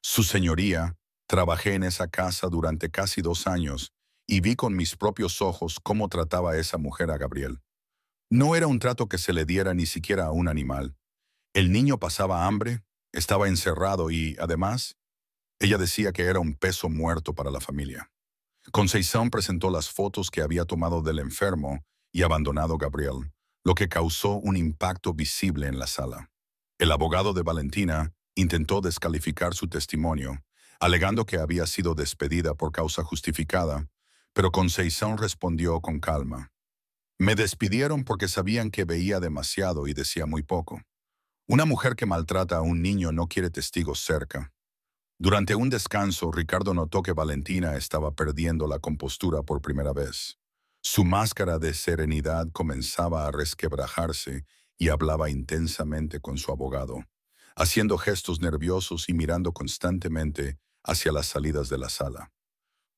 Su señoría, trabajé en esa casa durante casi 2 años y vi con mis propios ojos cómo trataba esa mujer a Gabriel. No era un trato que se le diera ni siquiera a un animal. El niño pasaba hambre, estaba encerrado y, además, ella decía que era un peso muerto para la familia. Conceição presentó las fotos que había tomado del enfermo y abandonado Gabriel, lo que causó un impacto visible en la sala. El abogado de Valentina intentó descalificar su testimonio, alegando que había sido despedida por causa justificada, pero Conceição respondió con calma. Me despidieron porque sabían que veía demasiado y decía muy poco. Una mujer que maltrata a un niño no quiere testigos cerca. Durante un descanso, Ricardo notó que Valentina estaba perdiendo la compostura por primera vez. Su máscara de serenidad comenzaba a resquebrajarse y hablaba intensamente con su abogado, haciendo gestos nerviosos y mirando constantemente hacia las salidas de la sala.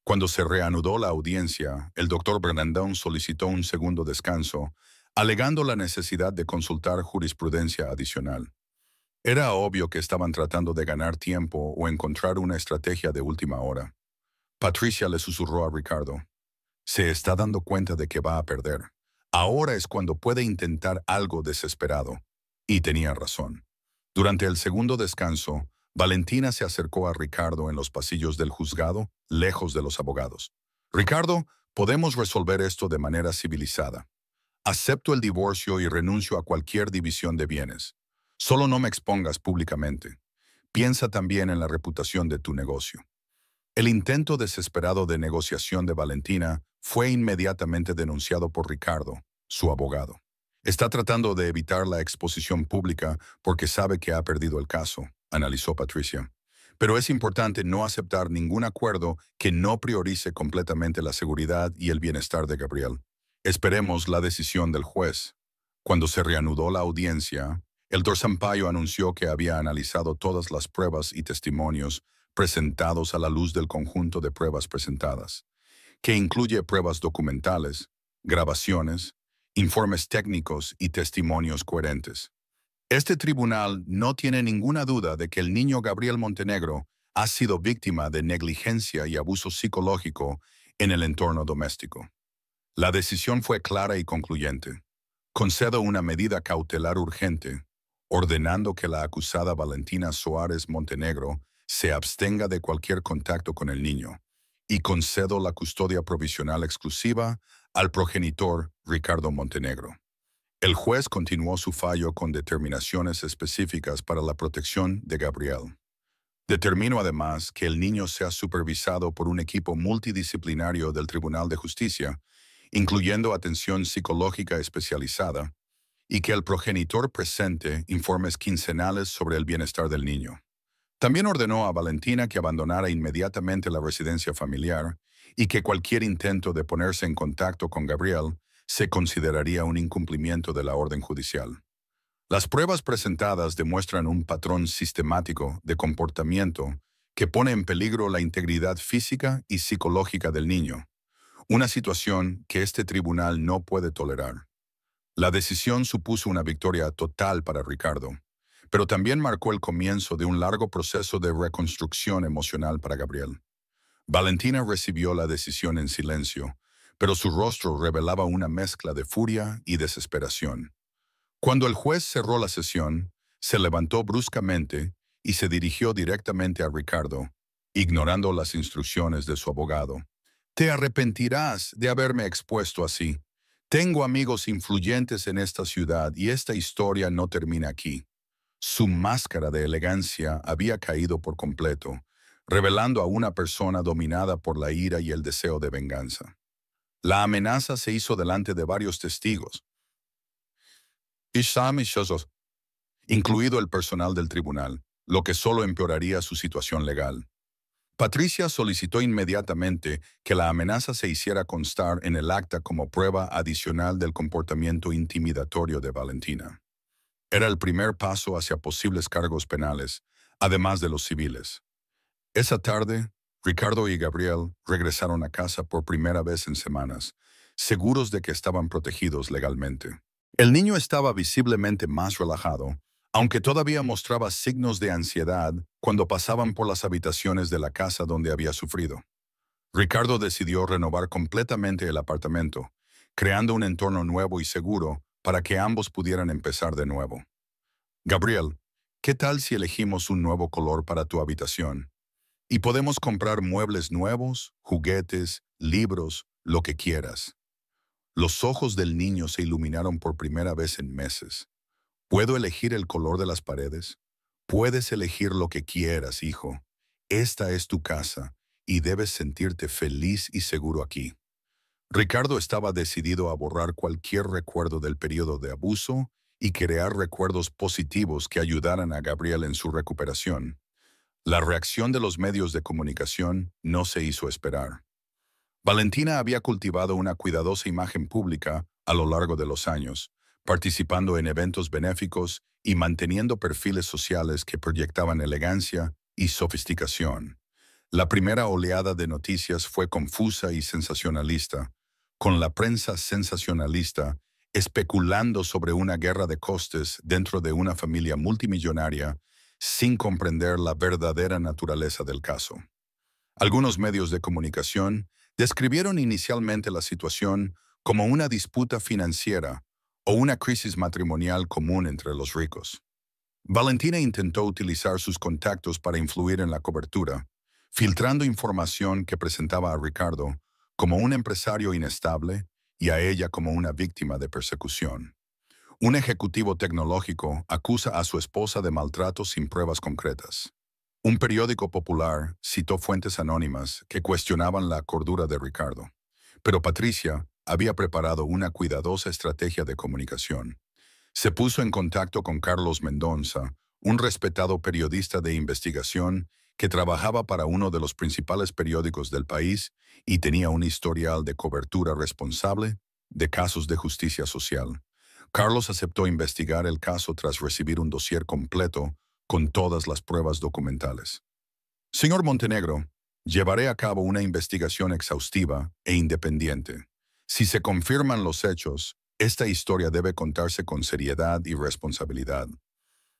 Cuando se reanudó la audiencia, el doctor Brandão solicitó un segundo descanso, alegando la necesidad de consultar jurisprudencia adicional. Era obvio que estaban tratando de ganar tiempo o encontrar una estrategia de última hora. Patricia le susurró a Ricardo. Se está dando cuenta de que va a perder. Ahora es cuando puede intentar algo desesperado. Y tenía razón. Durante el segundo descanso, Valentina se acercó a Ricardo en los pasillos del juzgado, lejos de los abogados. Ricardo, podemos resolver esto de manera civilizada. Acepto el divorcio y renuncio a cualquier división de bienes. Solo no me expongas públicamente. Piensa también en la reputación de tu negocio. El intento desesperado de negociación de Valentina fue inmediatamente denunciado por Ricardo, su abogado. Está tratando de evitar la exposición pública porque sabe que ha perdido el caso, analizó Patricia. Pero es importante no aceptar ningún acuerdo que no priorice completamente la seguridad y el bienestar de Gabriel. Esperemos la decisión del juez. Cuando se reanudó la audiencia, el Sampaio anunció que había analizado todas las pruebas y testimonios presentados a la luz del conjunto de pruebas presentadas, que incluye pruebas documentales, grabaciones, informes técnicos y testimonios coherentes. Este tribunal no tiene ninguna duda de que el niño Gabriel Montenegro ha sido víctima de negligencia y abuso psicológico en el entorno doméstico. La decisión fue clara y concluyente. Concedo una medida cautelar urgente, ordenando que la acusada Valentina Suárez Montenegro se abstenga de cualquier contacto con el niño, y concedo la custodia provisional exclusiva al progenitor Ricardo Montenegro. El juez continuó su fallo con determinaciones específicas para la protección de Gabriel. Determinó además que el niño sea supervisado por un equipo multidisciplinario del Tribunal de Justicia, incluyendo atención psicológica especializada, y que el progenitor presente informes quincenales sobre el bienestar del niño. También ordenó a Valentina que abandonara inmediatamente la residencia familiar y que cualquier intento de ponerse en contacto con Gabriel se consideraría un incumplimiento de la orden judicial. Las pruebas presentadas demuestran un patrón sistemático de comportamiento que pone en peligro la integridad física y psicológica del niño, una situación que este tribunal no puede tolerar. La decisión supuso una victoria total para Ricardo, pero también marcó el comienzo de un largo proceso de reconstrucción emocional para Gabriel. Valentina recibió la decisión en silencio, pero su rostro revelaba una mezcla de furia y desesperación. Cuando el juez cerró la sesión, se levantó bruscamente y se dirigió directamente a Ricardo, ignorando las instrucciones de su abogado. Te arrepentirás de haberme expuesto así. Tengo amigos influyentes en esta ciudad y esta historia no termina aquí. Su máscara de elegancia había caído por completo, revelando a una persona dominada por la ira y el deseo de venganza. La amenaza se hizo delante de varios testigos, incluido el personal del tribunal, lo que solo empeoraría su situación legal. Patricia solicitó inmediatamente que la amenaza se hiciera constar en el acta como prueba adicional del comportamiento intimidatorio de Valentina. Era el primer paso hacia posibles cargos penales, además de los civiles. Esa tarde, Ricardo y Gabriel regresaron a casa por primera vez en semanas, seguros de que estaban protegidos legalmente. El niño estaba visiblemente más relajado, aunque todavía mostraba signos de ansiedad cuando pasaban por las habitaciones de la casa donde había sufrido. Ricardo decidió renovar completamente el apartamento, creando un entorno nuevo y seguro para que ambos pudieran empezar de nuevo. Gabriel, ¿qué tal si elegimos un nuevo color para tu habitación? Y podemos comprar muebles nuevos, juguetes, libros, lo que quieras. Los ojos del niño se iluminaron por primera vez en meses. ¿Puedo elegir el color de las paredes? Puedes elegir lo que quieras, hijo. Esta es tu casa y debes sentirte feliz y seguro aquí. Ricardo estaba decidido a borrar cualquier recuerdo del periodo de abuso y crear recuerdos positivos que ayudaran a Gabriel en su recuperación. La reacción de los medios de comunicación no se hizo esperar. Valentina había cultivado una cuidadosa imagen pública a lo largo de los años, participando en eventos benéficos y manteniendo perfiles sociales que proyectaban elegancia y sofisticación. La primera oleada de noticias fue confusa y sensacionalista, con la prensa sensacionalista especulando sobre una guerra de costes dentro de una familia multimillonaria sin comprender la verdadera naturaleza del caso. Algunos medios de comunicación describieron inicialmente la situación como una disputa financiera o una crisis matrimonial común entre los ricos. Valentina intentó utilizar sus contactos para influir en la cobertura, filtrando información que presentaba a Ricardo como un empresario inestable y a ella como una víctima de persecución. Un ejecutivo tecnológico acusa a su esposa de maltrato sin pruebas concretas. Un periódico popular citó fuentes anónimas que cuestionaban la cordura de Ricardo, pero Patricia había preparado una cuidadosa estrategia de comunicación. Se puso en contacto con Carlos Mendonza, un respetado periodista de investigación que trabajaba para uno de los principales periódicos del país y tenía un historial de cobertura responsable de casos de justicia social. Carlos aceptó investigar el caso tras recibir un dossier completo con todas las pruebas documentales. Señor Montenegro, llevaré a cabo una investigación exhaustiva e independiente. Si se confirman los hechos, esta historia debe contarse con seriedad y responsabilidad.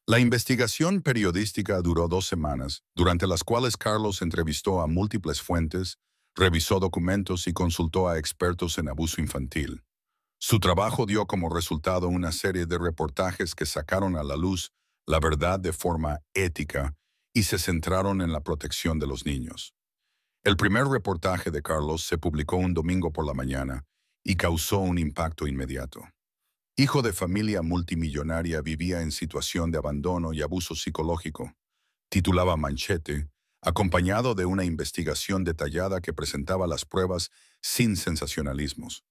La investigación periodística duró 2 semanas, durante las cuales Carlos entrevistó a múltiples fuentes, revisó documentos y consultó a expertos en abuso infantil. Su trabajo dio como resultado una serie de reportajes que sacaron a la luz la verdad de forma ética y se centraron en la protección de los niños. El primer reportaje de Carlos se publicó un domingo por la mañana y causó un impacto inmediato. Hijo de familia multimillonaria, vivía en situación de abandono y abuso psicológico. Titulaba Manchete, acompañado de una investigación detallada que presentaba las pruebas sin sensacionalismos.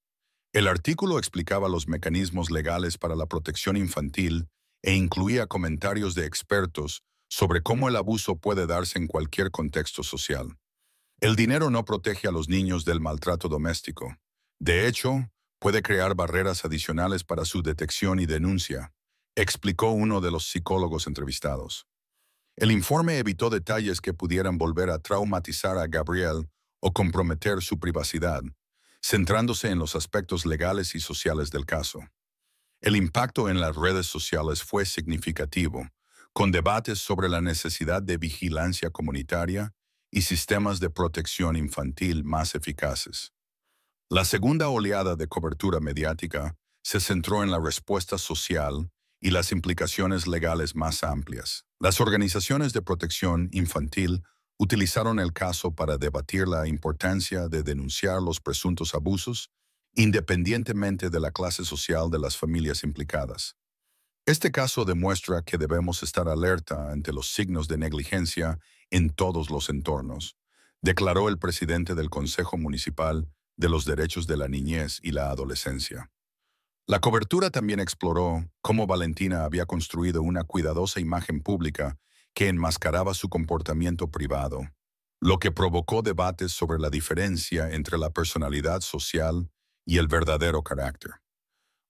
El artículo explicaba los mecanismos legales para la protección infantil e incluía comentarios de expertos sobre cómo el abuso puede darse en cualquier contexto social. El dinero no protege a los niños del maltrato doméstico. De hecho, puede crear barreras adicionales para su detección y denuncia, explicó uno de los psicólogos entrevistados. El informe evitó detalles que pudieran volver a traumatizar a Gabriel o comprometer su privacidad, centrándose en los aspectos legales y sociales del caso. El impacto en las redes sociales fue significativo, con debates sobre la necesidad de vigilancia comunitaria y sistemas de protección infantil más eficaces. La segunda oleada de cobertura mediática se centró en la respuesta social y las implicaciones legales más amplias. Las organizaciones de protección infantil utilizaron el caso para debatir la importancia de denunciar los presuntos abusos, independientemente de la clase social de las familias implicadas. Este caso demuestra que debemos estar alerta ante los signos de negligencia en todos los entornos, declaró el presidente del Consejo Municipal de los Derechos de la Niñez y la Adolescencia. La cobertura también exploró cómo Valentina había construido una cuidadosa imagen pública que enmascaraba su comportamiento privado, lo que provocó debates sobre la diferencia entre la personalidad social y el verdadero carácter.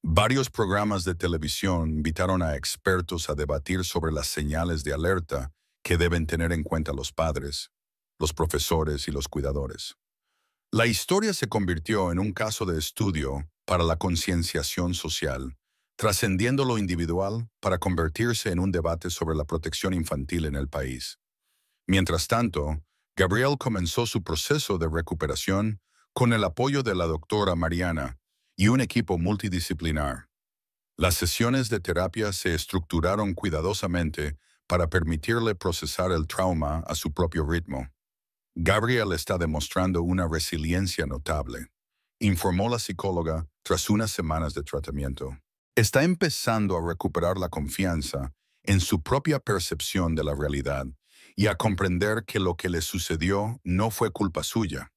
Varios programas de televisión invitaron a expertos a debatir sobre las señales de alerta que deben tener en cuenta los padres, los profesores y los cuidadores. La historia se convirtió en un caso de estudio para la concienciación social, trascendiendo lo individual para convertirse en un debate sobre la protección infantil en el país. Mientras tanto, Gabriel comenzó su proceso de recuperación con el apoyo de la doctora Mariana y un equipo multidisciplinar. Las sesiones de terapia se estructuraron cuidadosamente para permitirle procesar el trauma a su propio ritmo. Gabriel está demostrando una resiliencia notable, informó la psicóloga tras unas semanas de tratamiento. Está empezando a recuperar la confianza en su propia percepción de la realidad y a comprender que lo que le sucedió no fue culpa suya.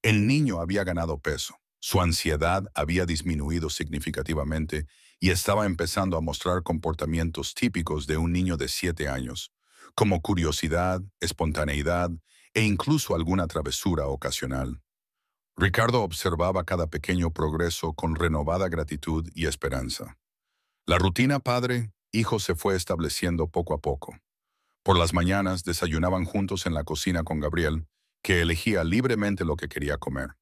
El niño había ganado peso, su ansiedad había disminuido significativamente y estaba empezando a mostrar comportamientos típicos de un niño de 7 años, como curiosidad, espontaneidad e incluso alguna travesura ocasional. Ricardo observaba cada pequeño progreso con renovada gratitud y esperanza. La rutina padre-hijo se fue estableciendo poco a poco. Por las mañanas desayunaban juntos en la cocina con Gabriel, que elegía libremente lo que quería comer.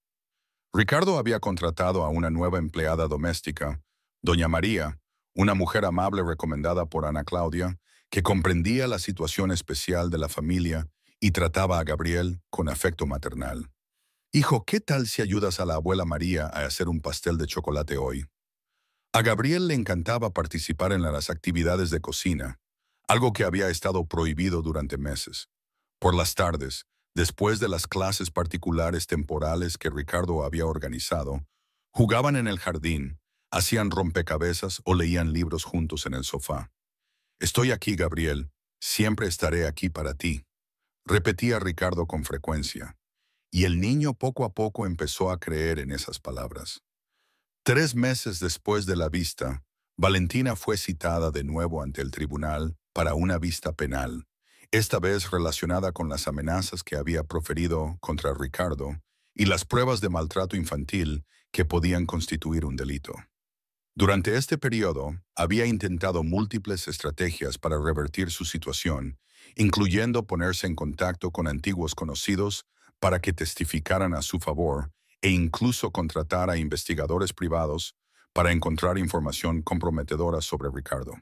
Ricardo había contratado a una nueva empleada doméstica Doña María, una mujer amable recomendada por Ana Claudia, que comprendía la situación especial de la familia y trataba a Gabriel con afecto maternal. Hijo, ¿qué tal si ayudas a la abuela María a hacer un pastel de chocolate hoy? A Gabriel le encantaba participar en las actividades de cocina, algo que había estado prohibido durante meses. Por las tardes, después de las clases particulares temporales que Ricardo había organizado, jugaban en el jardín, hacían rompecabezas o leían libros juntos en el sofá. Estoy aquí, Gabriel, siempre estaré aquí para ti, repetía Ricardo con frecuencia, y el niño poco a poco empezó a creer en esas palabras. 3 meses después de la vista, Valentina fue citada de nuevo ante el tribunal para una vista penal, esta vez relacionada con las amenazas que había proferido contra Ricardo y las pruebas de maltrato infantil que podían constituir un delito. Durante este periodo, había intentado múltiples estrategias para revertir su situación, incluyendo ponerse en contacto con antiguos conocidos para que testificaran a su favor e incluso contratar a investigadores privados para encontrar información comprometedora sobre Ricardo.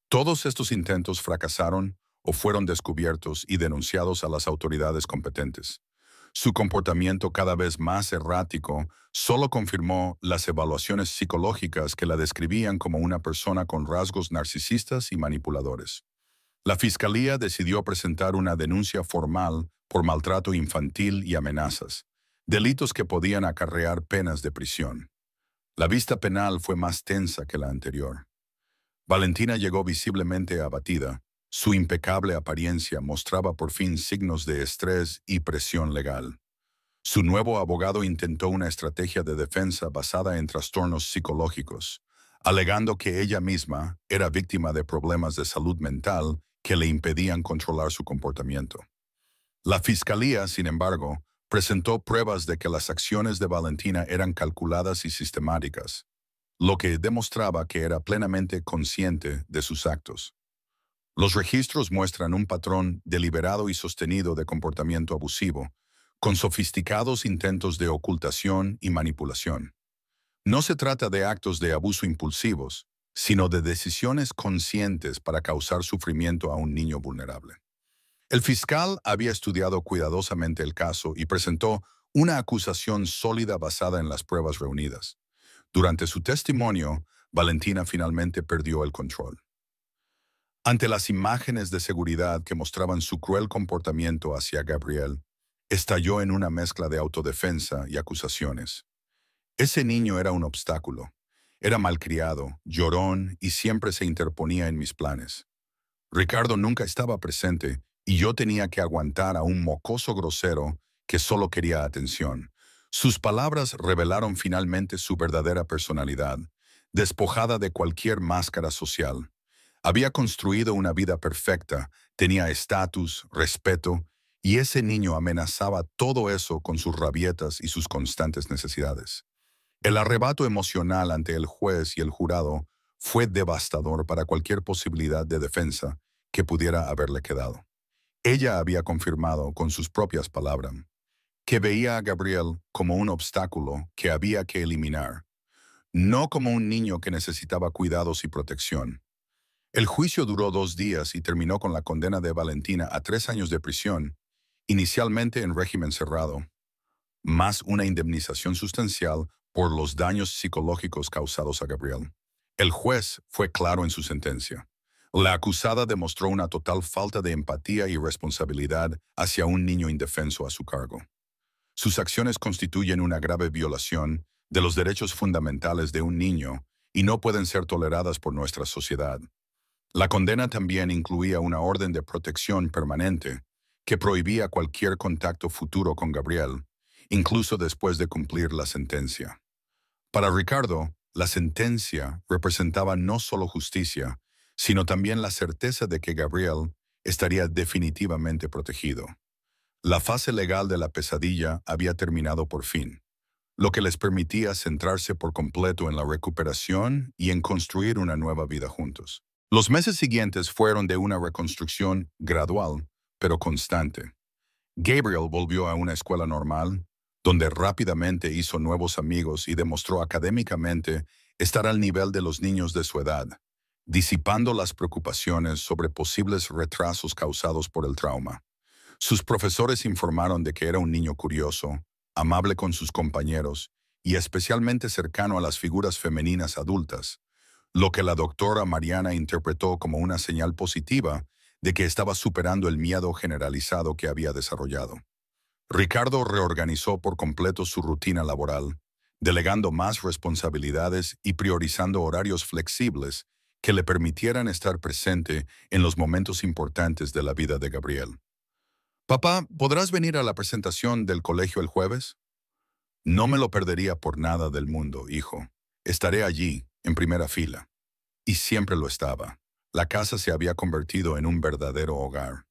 Todos estos intentos fracasaron o fueron descubiertos y denunciados a las autoridades competentes. Su comportamiento cada vez más errático solo confirmó las evaluaciones psicológicas que la describían como una persona con rasgos narcisistas y manipuladores. La Fiscalía decidió presentar una denuncia formal por maltrato infantil y amenazas, delitos que podían acarrear penas de prisión. La vista penal fue más tensa que la anterior. Valentina llegó visiblemente abatida. Su impecable apariencia mostraba por fin signos de estrés y presión legal. Su nuevo abogado intentó una estrategia de defensa basada en trastornos psicológicos, alegando que ella misma era víctima de problemas de salud mental que le impedían controlar su comportamiento. La fiscalía, sin embargo, presentó pruebas de que las acciones de Valentina eran calculadas y sistemáticas, lo que demostraba que era plenamente consciente de sus actos. Los registros muestran un patrón deliberado y sostenido de comportamiento abusivo, con sofisticados intentos de ocultación y manipulación. No se trata de actos de abuso impulsivos, sino de decisiones conscientes para causar sufrimiento a un niño vulnerable. El fiscal había estudiado cuidadosamente el caso y presentó una acusación sólida basada en las pruebas reunidas. Durante su testimonio, Valentina finalmente perdió el control. Ante las imágenes de seguridad que mostraban su cruel comportamiento hacia Gabriel, estalló en una mezcla de autodefensa y acusaciones. Ese niño era un obstáculo. Era malcriado, llorón y siempre se interponía en mis planes. Ricardo nunca estaba presente y yo tenía que aguantar a un mocoso grosero que solo quería atención. Sus palabras revelaron finalmente su verdadera personalidad, despojada de cualquier máscara social. Había construido una vida perfecta, tenía estatus, respeto, y ese niño amenazaba todo eso con sus rabietas y sus constantes necesidades. El arrebato emocional ante el juez y el jurado fue devastador para cualquier posibilidad de defensa que pudiera haberle quedado. Ella había confirmado con sus propias palabras que veía a Gabriel como un obstáculo que había que eliminar, no como un niño que necesitaba cuidados y protección. El juicio duró 2 días y terminó con la condena de Valentina a 3 años de prisión, inicialmente en régimen cerrado, más una indemnización sustancial por los daños psicológicos causados a Gabriel. El juez fue claro en su sentencia. La acusada demostró una total falta de empatía y responsabilidad hacia un niño indefenso a su cargo. Sus acciones constituyen una grave violación de los derechos fundamentales de un niño y no pueden ser toleradas por nuestra sociedad. La condena también incluía una orden de protección permanente que prohibía cualquier contacto futuro con Gabriel, incluso después de cumplir la sentencia. Para Ricardo, la sentencia representaba no solo justicia, sino también la certeza de que Gabriel estaría definitivamente protegido. La fase legal de la pesadilla había terminado por fin, lo que les permitía centrarse por completo en la recuperación y en construir una nueva vida juntos. Los meses siguientes fueron de una reconstrucción gradual, pero constante. Gabriel volvió a una escuela normal, donde rápidamente hizo nuevos amigos y demostró académicamente estar al nivel de los niños de su edad, disipando las preocupaciones sobre posibles retrasos causados por el trauma. Sus profesores informaron de que era un niño curioso, amable con sus compañeros y especialmente cercano a las figuras femeninas adultas, lo que la doctora Mariana interpretó como una señal positiva de que estaba superando el miedo generalizado que había desarrollado. Ricardo reorganizó por completo su rutina laboral, delegando más responsabilidades y priorizando horarios flexibles que le permitieran estar presente en los momentos importantes de la vida de Gabriel. Papá, ¿podrás venir a la presentación del colegio el jueves? No me lo perdería por nada del mundo, hijo. Estaré allí, en primera fila. Y siempre lo estaba. La casa se había convertido en un verdadero hogar.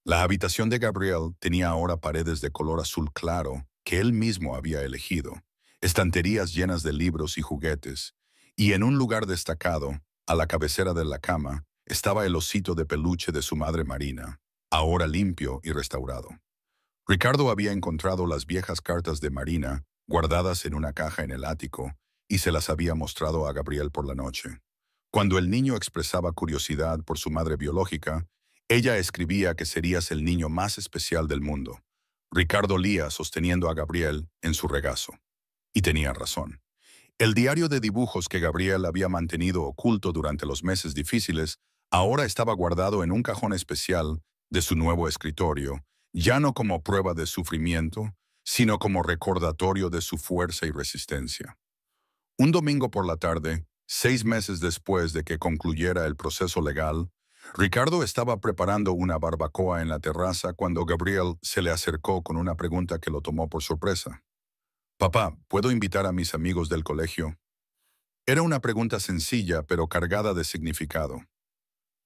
La habitación de Gabriel tenía ahora paredes de color azul claro que él mismo había elegido, estanterías llenas de libros y juguetes, y en un lugar destacado, a la cabecera de la cama, estaba el osito de peluche de su madre Marina, ahora limpio y restaurado. Ricardo había encontrado las viejas cartas de Marina guardadas en una caja en el ático y se las había mostrado a Gabriel por la noche. Cuando el niño expresaba curiosidad por su madre biológica, ella escribía que serías el niño más especial del mundo. Ricardo lía sosteniendo a Gabriel en su regazo. Y tenía razón. El diario de dibujos que Gabriel había mantenido oculto durante los meses difíciles ahora estaba guardado en un cajón especial de su nuevo escritorio, ya no como prueba de sufrimiento, sino como recordatorio de su fuerza y resistencia. Un domingo por la tarde, 6 meses después de que concluyera el proceso legal, Ricardo estaba preparando una barbacoa en la terraza cuando Gabriel se le acercó con una pregunta que lo tomó por sorpresa. Papá, ¿puedo invitar a mis amigos del colegio? Era una pregunta sencilla pero cargada de significado.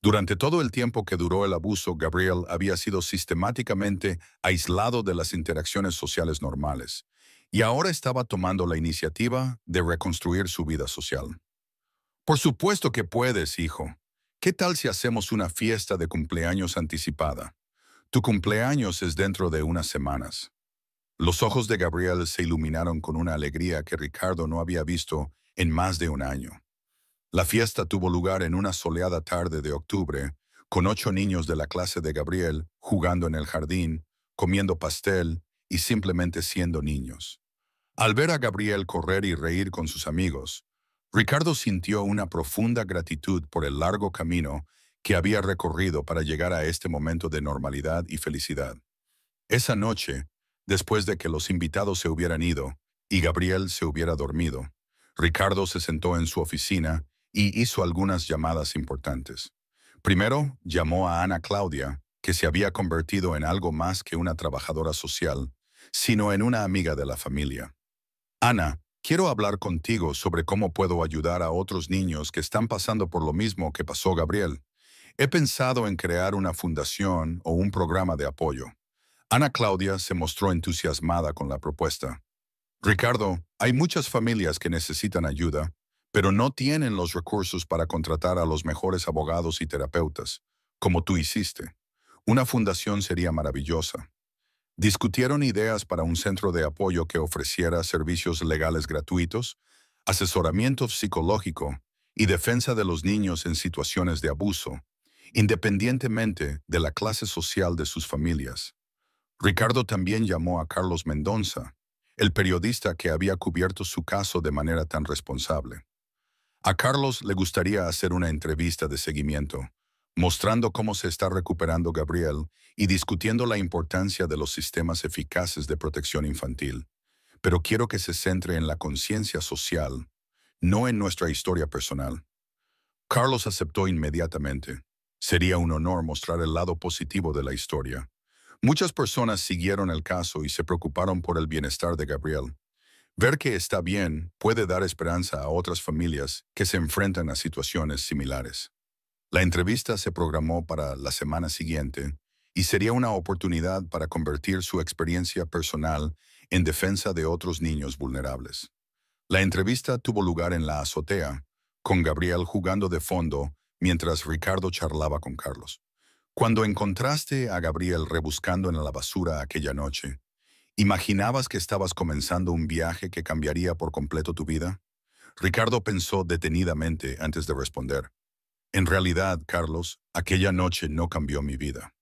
Durante todo el tiempo que duró el abuso, Gabriel había sido sistemáticamente aislado de las interacciones sociales normales, y ahora estaba tomando la iniciativa de reconstruir su vida social. Por supuesto que puedes, hijo. ¿Qué tal si hacemos una fiesta de cumpleaños anticipada? Tu cumpleaños es dentro de unas semanas. Los ojos de Gabriel se iluminaron con una alegría que Ricardo no había visto en más de un año. La fiesta tuvo lugar en una soleada tarde de octubre, con 8 niños de la clase de Gabriel jugando en el jardín, comiendo pastel y simplemente siendo niños. Al ver a Gabriel correr y reír con sus amigos, Ricardo sintió una profunda gratitud por el largo camino que había recorrido para llegar a este momento de normalidad y felicidad. Esa noche, después de que los invitados se hubieran ido y Gabriel se hubiera dormido, Ricardo se sentó en su oficina y hizo algunas llamadas importantes. Primero, llamó a Ana Claudia, que se había convertido en algo más que una trabajadora social, sino en una amiga de la familia. Ana, quiero hablar contigo sobre cómo puedo ayudar a otros niños que están pasando por lo mismo que pasó Gabriel. He pensado en crear una fundación o un programa de apoyo. Ana Claudia se mostró entusiasmada con la propuesta. Ricardo, hay muchas familias que necesitan ayuda, pero no tienen los recursos para contratar a los mejores abogados y terapeutas, como tú hiciste. Una fundación sería maravillosa. Discutieron ideas para un centro de apoyo que ofreciera servicios legales gratuitos, asesoramiento psicológico y defensa de los niños en situaciones de abuso, independientemente de la clase social de sus familias. Ricardo también llamó a Carlos Mendonza, el periodista que había cubierto su caso de manera tan responsable. A Carlos le gustaría hacer una entrevista de seguimiento, mostrando cómo se está recuperando Gabriel y discutiendo la importancia de los sistemas eficaces de protección infantil. Pero quiero que se centre en la conciencia social, no en nuestra historia personal. Carlos aceptó inmediatamente. Sería un honor mostrar el lado positivo de la historia. Muchas personas siguieron el caso y se preocuparon por el bienestar de Gabriel. Ver que está bien puede dar esperanza a otras familias que se enfrentan a situaciones similares. La entrevista se programó para la semana siguiente y sería una oportunidad para convertir su experiencia personal en defensa de otros niños vulnerables. La entrevista tuvo lugar en la azotea, con Gabriel jugando de fondo mientras Ricardo charlaba con Carlos. Cuando encontraste a Gabriel rebuscando en la basura aquella noche, ¿imaginabas que estabas comenzando un viaje que cambiaría por completo tu vida? Ricardo pensó detenidamente antes de responder. En realidad, Carlos, aquella noche no cambió mi vida.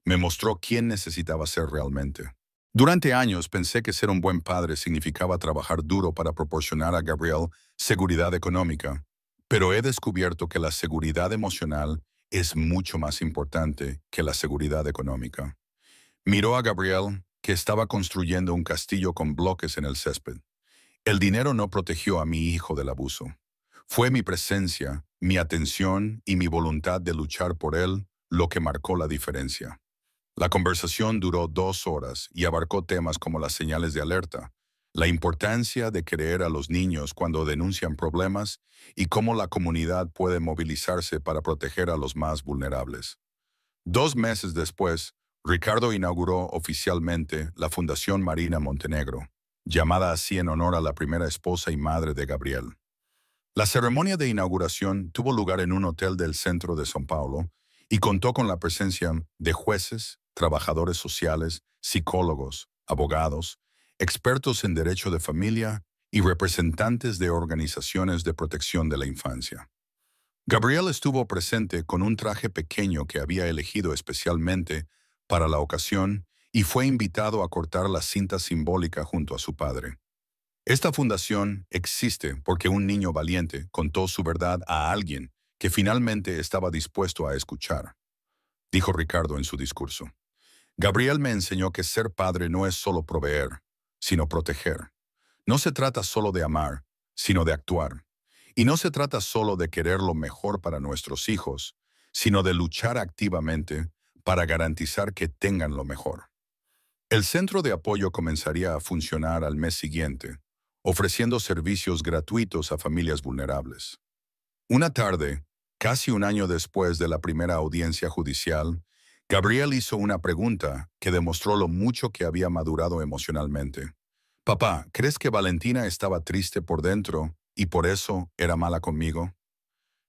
Me mostró quién necesitaba ser realmente. Durante años pensé que ser un buen padre significaba trabajar duro para proporcionar a Gabriel seguridad económica, pero he descubierto que la seguridad emocional es mucho más importante que la seguridad económica. Miró a Gabriel, que estaba construyendo un castillo con bloques en el césped. El dinero no protegió a mi hijo del abuso. Fue mi presencia, mi atención y mi voluntad de luchar por él lo que marcó la diferencia. La conversación duró 2 horas y abarcó temas como las señales de alerta, la importancia de creer a los niños cuando denuncian problemas y cómo la comunidad puede movilizarse para proteger a los más vulnerables. 2 meses después, Ricardo inauguró oficialmente la Fundación Marina Montenegro, llamada así en honor a la primera esposa y madre de Gabriel. La ceremonia de inauguración tuvo lugar en un hotel del centro de São Paulo y contó con la presencia de jueces, trabajadores sociales, psicólogos, abogados, expertos en derecho de familia y representantes de organizaciones de protección de la infancia. Gabriel estuvo presente con un traje pequeño que había elegido especialmente para la ocasión y fue invitado a cortar la cinta simbólica junto a su padre. Esta fundación existe porque un niño valiente contó su verdad a alguien que finalmente estaba dispuesto a escuchar, dijo Ricardo en su discurso. Gabriel me enseñó que ser padre no es solo proveer, sino proteger. No se trata solo de amar, sino de actuar. Y no se trata solo de querer lo mejor para nuestros hijos, sino de luchar activamente para garantizar que tengan lo mejor. El centro de apoyo comenzaría a funcionar al mes siguiente, ofreciendo servicios gratuitos a familias vulnerables. Una tarde, casi un año después de la primera audiencia judicial, Gabriel hizo una pregunta que demostró lo mucho que había madurado emocionalmente. Papá, ¿crees que Valentina estaba triste por dentro y por eso era mala conmigo?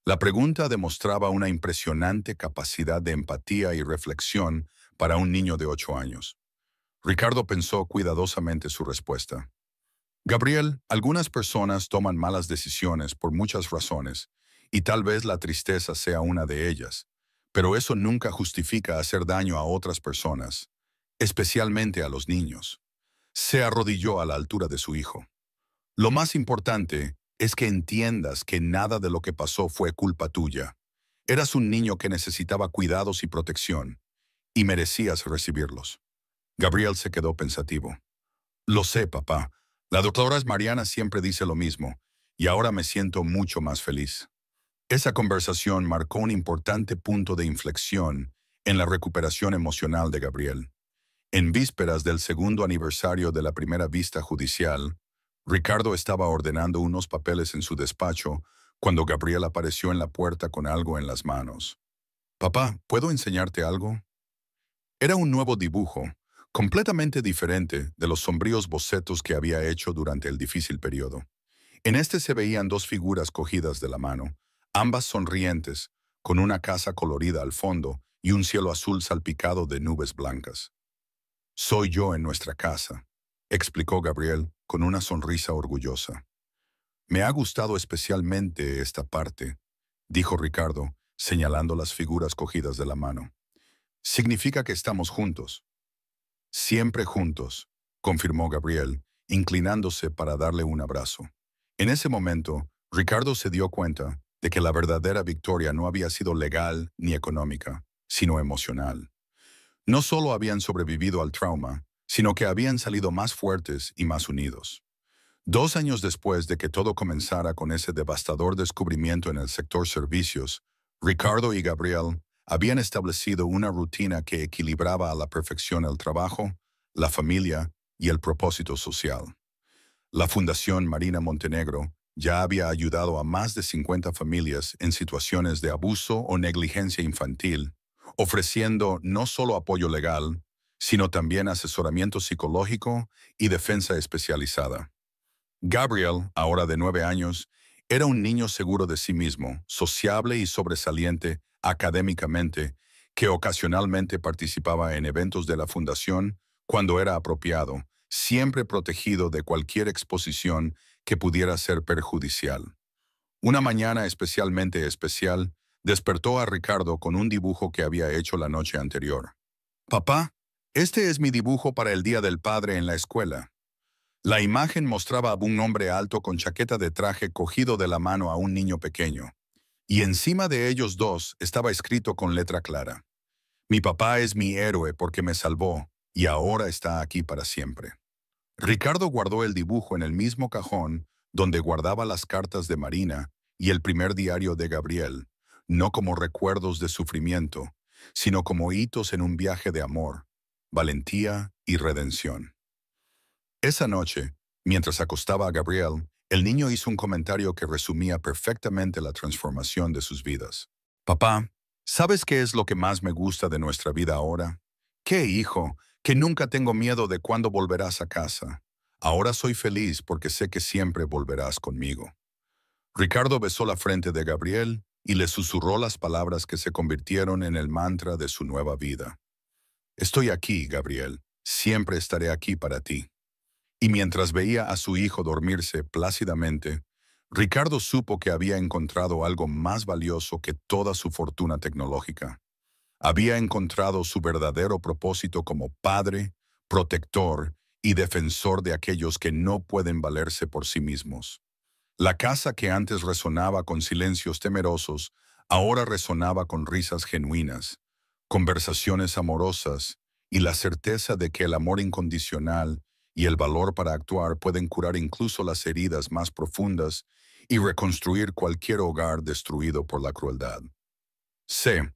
La pregunta demostraba una impresionante capacidad de empatía y reflexión para un niño de 8 años. Ricardo pensó cuidadosamente su respuesta. Gabriel, algunas personas toman malas decisiones por muchas razones, y tal vez la tristeza sea una de ellas, pero eso nunca justifica hacer daño a otras personas, especialmente a los niños. Se arrodilló a la altura de su hijo. Lo más importante es que entiendas que nada de lo que pasó fue culpa tuya. Eras un niño que necesitaba cuidados y protección, y merecías recibirlos. Gabriel se quedó pensativo. Lo sé, papá. La doctora Mariana siempre dice lo mismo, y ahora me siento mucho más feliz. Esa conversación marcó un importante punto de inflexión en la recuperación emocional de Gabriel. En vísperas del segundo aniversario de la primera vista judicial, Ricardo estaba ordenando unos papeles en su despacho cuando Gabriel apareció en la puerta con algo en las manos. Papá, ¿puedo enseñarte algo? Era un nuevo dibujo, completamente diferente de los sombríos bocetos que había hecho durante el difícil periodo. En este se veían dos figuras cogidas de la mano, ambas sonrientes, con una casa colorida al fondo y un cielo azul salpicado de nubes blancas. Soy yo en nuestra casa, explicó Gabriel con una sonrisa orgullosa. Me ha gustado especialmente esta parte, dijo Ricardo, señalando las figuras cogidas de la mano. Significa que estamos juntos. Siempre juntos, confirmó Gabriel, inclinándose para darle un abrazo. En ese momento, Ricardo se dio cuenta de que la verdadera victoria no había sido legal ni económica, sino emocional. No solo habían sobrevivido al trauma, sino que habían salido más fuertes y más unidos. 2 años después de que todo comenzara con ese devastador descubrimiento en el sector servicios, Ricardo y Gabriel habían establecido una rutina que equilibraba a la perfección el trabajo, la familia y el propósito social. La Fundación Marina Montenegro ya había ayudado a más de 50 familias en situaciones de abuso o negligencia infantil, ofreciendo no solo apoyo legal, sino también asesoramiento psicológico y defensa especializada. Gabriel, ahora de 9 años, era un niño seguro de sí mismo, sociable y sobresaliente académicamente, que ocasionalmente participaba en eventos de la Fundación cuando era apropiado, siempre protegido de cualquier exposición que pudiera ser perjudicial. Una mañana especialmente especial, despertó a Ricardo con un dibujo que había hecho la noche anterior. «Papá, este es mi dibujo para el Día del Padre en la escuela». La imagen mostraba a un hombre alto con chaqueta de traje cogido de la mano a un niño pequeño, y encima de ellos dos estaba escrito con letra clara: «Mi papá es mi héroe porque me salvó, y ahora está aquí para siempre». Ricardo guardó el dibujo en el mismo cajón donde guardaba las cartas de Marina y el primer diario de Gabriel, no como recuerdos de sufrimiento, sino como hitos en un viaje de amor, valentía y redención. Esa noche, mientras acostaba a Gabriel, el niño hizo un comentario que resumía perfectamente la transformación de sus vidas. «Papá, ¿sabes qué es lo que más me gusta de nuestra vida ahora? ¿Qué, hijo? Que nunca tengo miedo de cuándo volverás a casa. Ahora soy feliz porque sé que siempre volverás conmigo». Ricardo besó la frente de Gabriel y le susurró las palabras que se convirtieron en el mantra de su nueva vida. «Estoy aquí, Gabriel. Siempre estaré aquí para ti». Y mientras veía a su hijo dormirse plácidamente, Ricardo supo que había encontrado algo más valioso que toda su fortuna tecnológica. Había encontrado su verdadero propósito como padre, protector y defensor de aquellos que no pueden valerse por sí mismos. La casa que antes resonaba con silencios temerosos, ahora resonaba con risas genuinas, conversaciones amorosas y la certeza de que el amor incondicional y el valor para actuar pueden curar incluso las heridas más profundas y reconstruir cualquier hogar destruido por la crueldad. Sé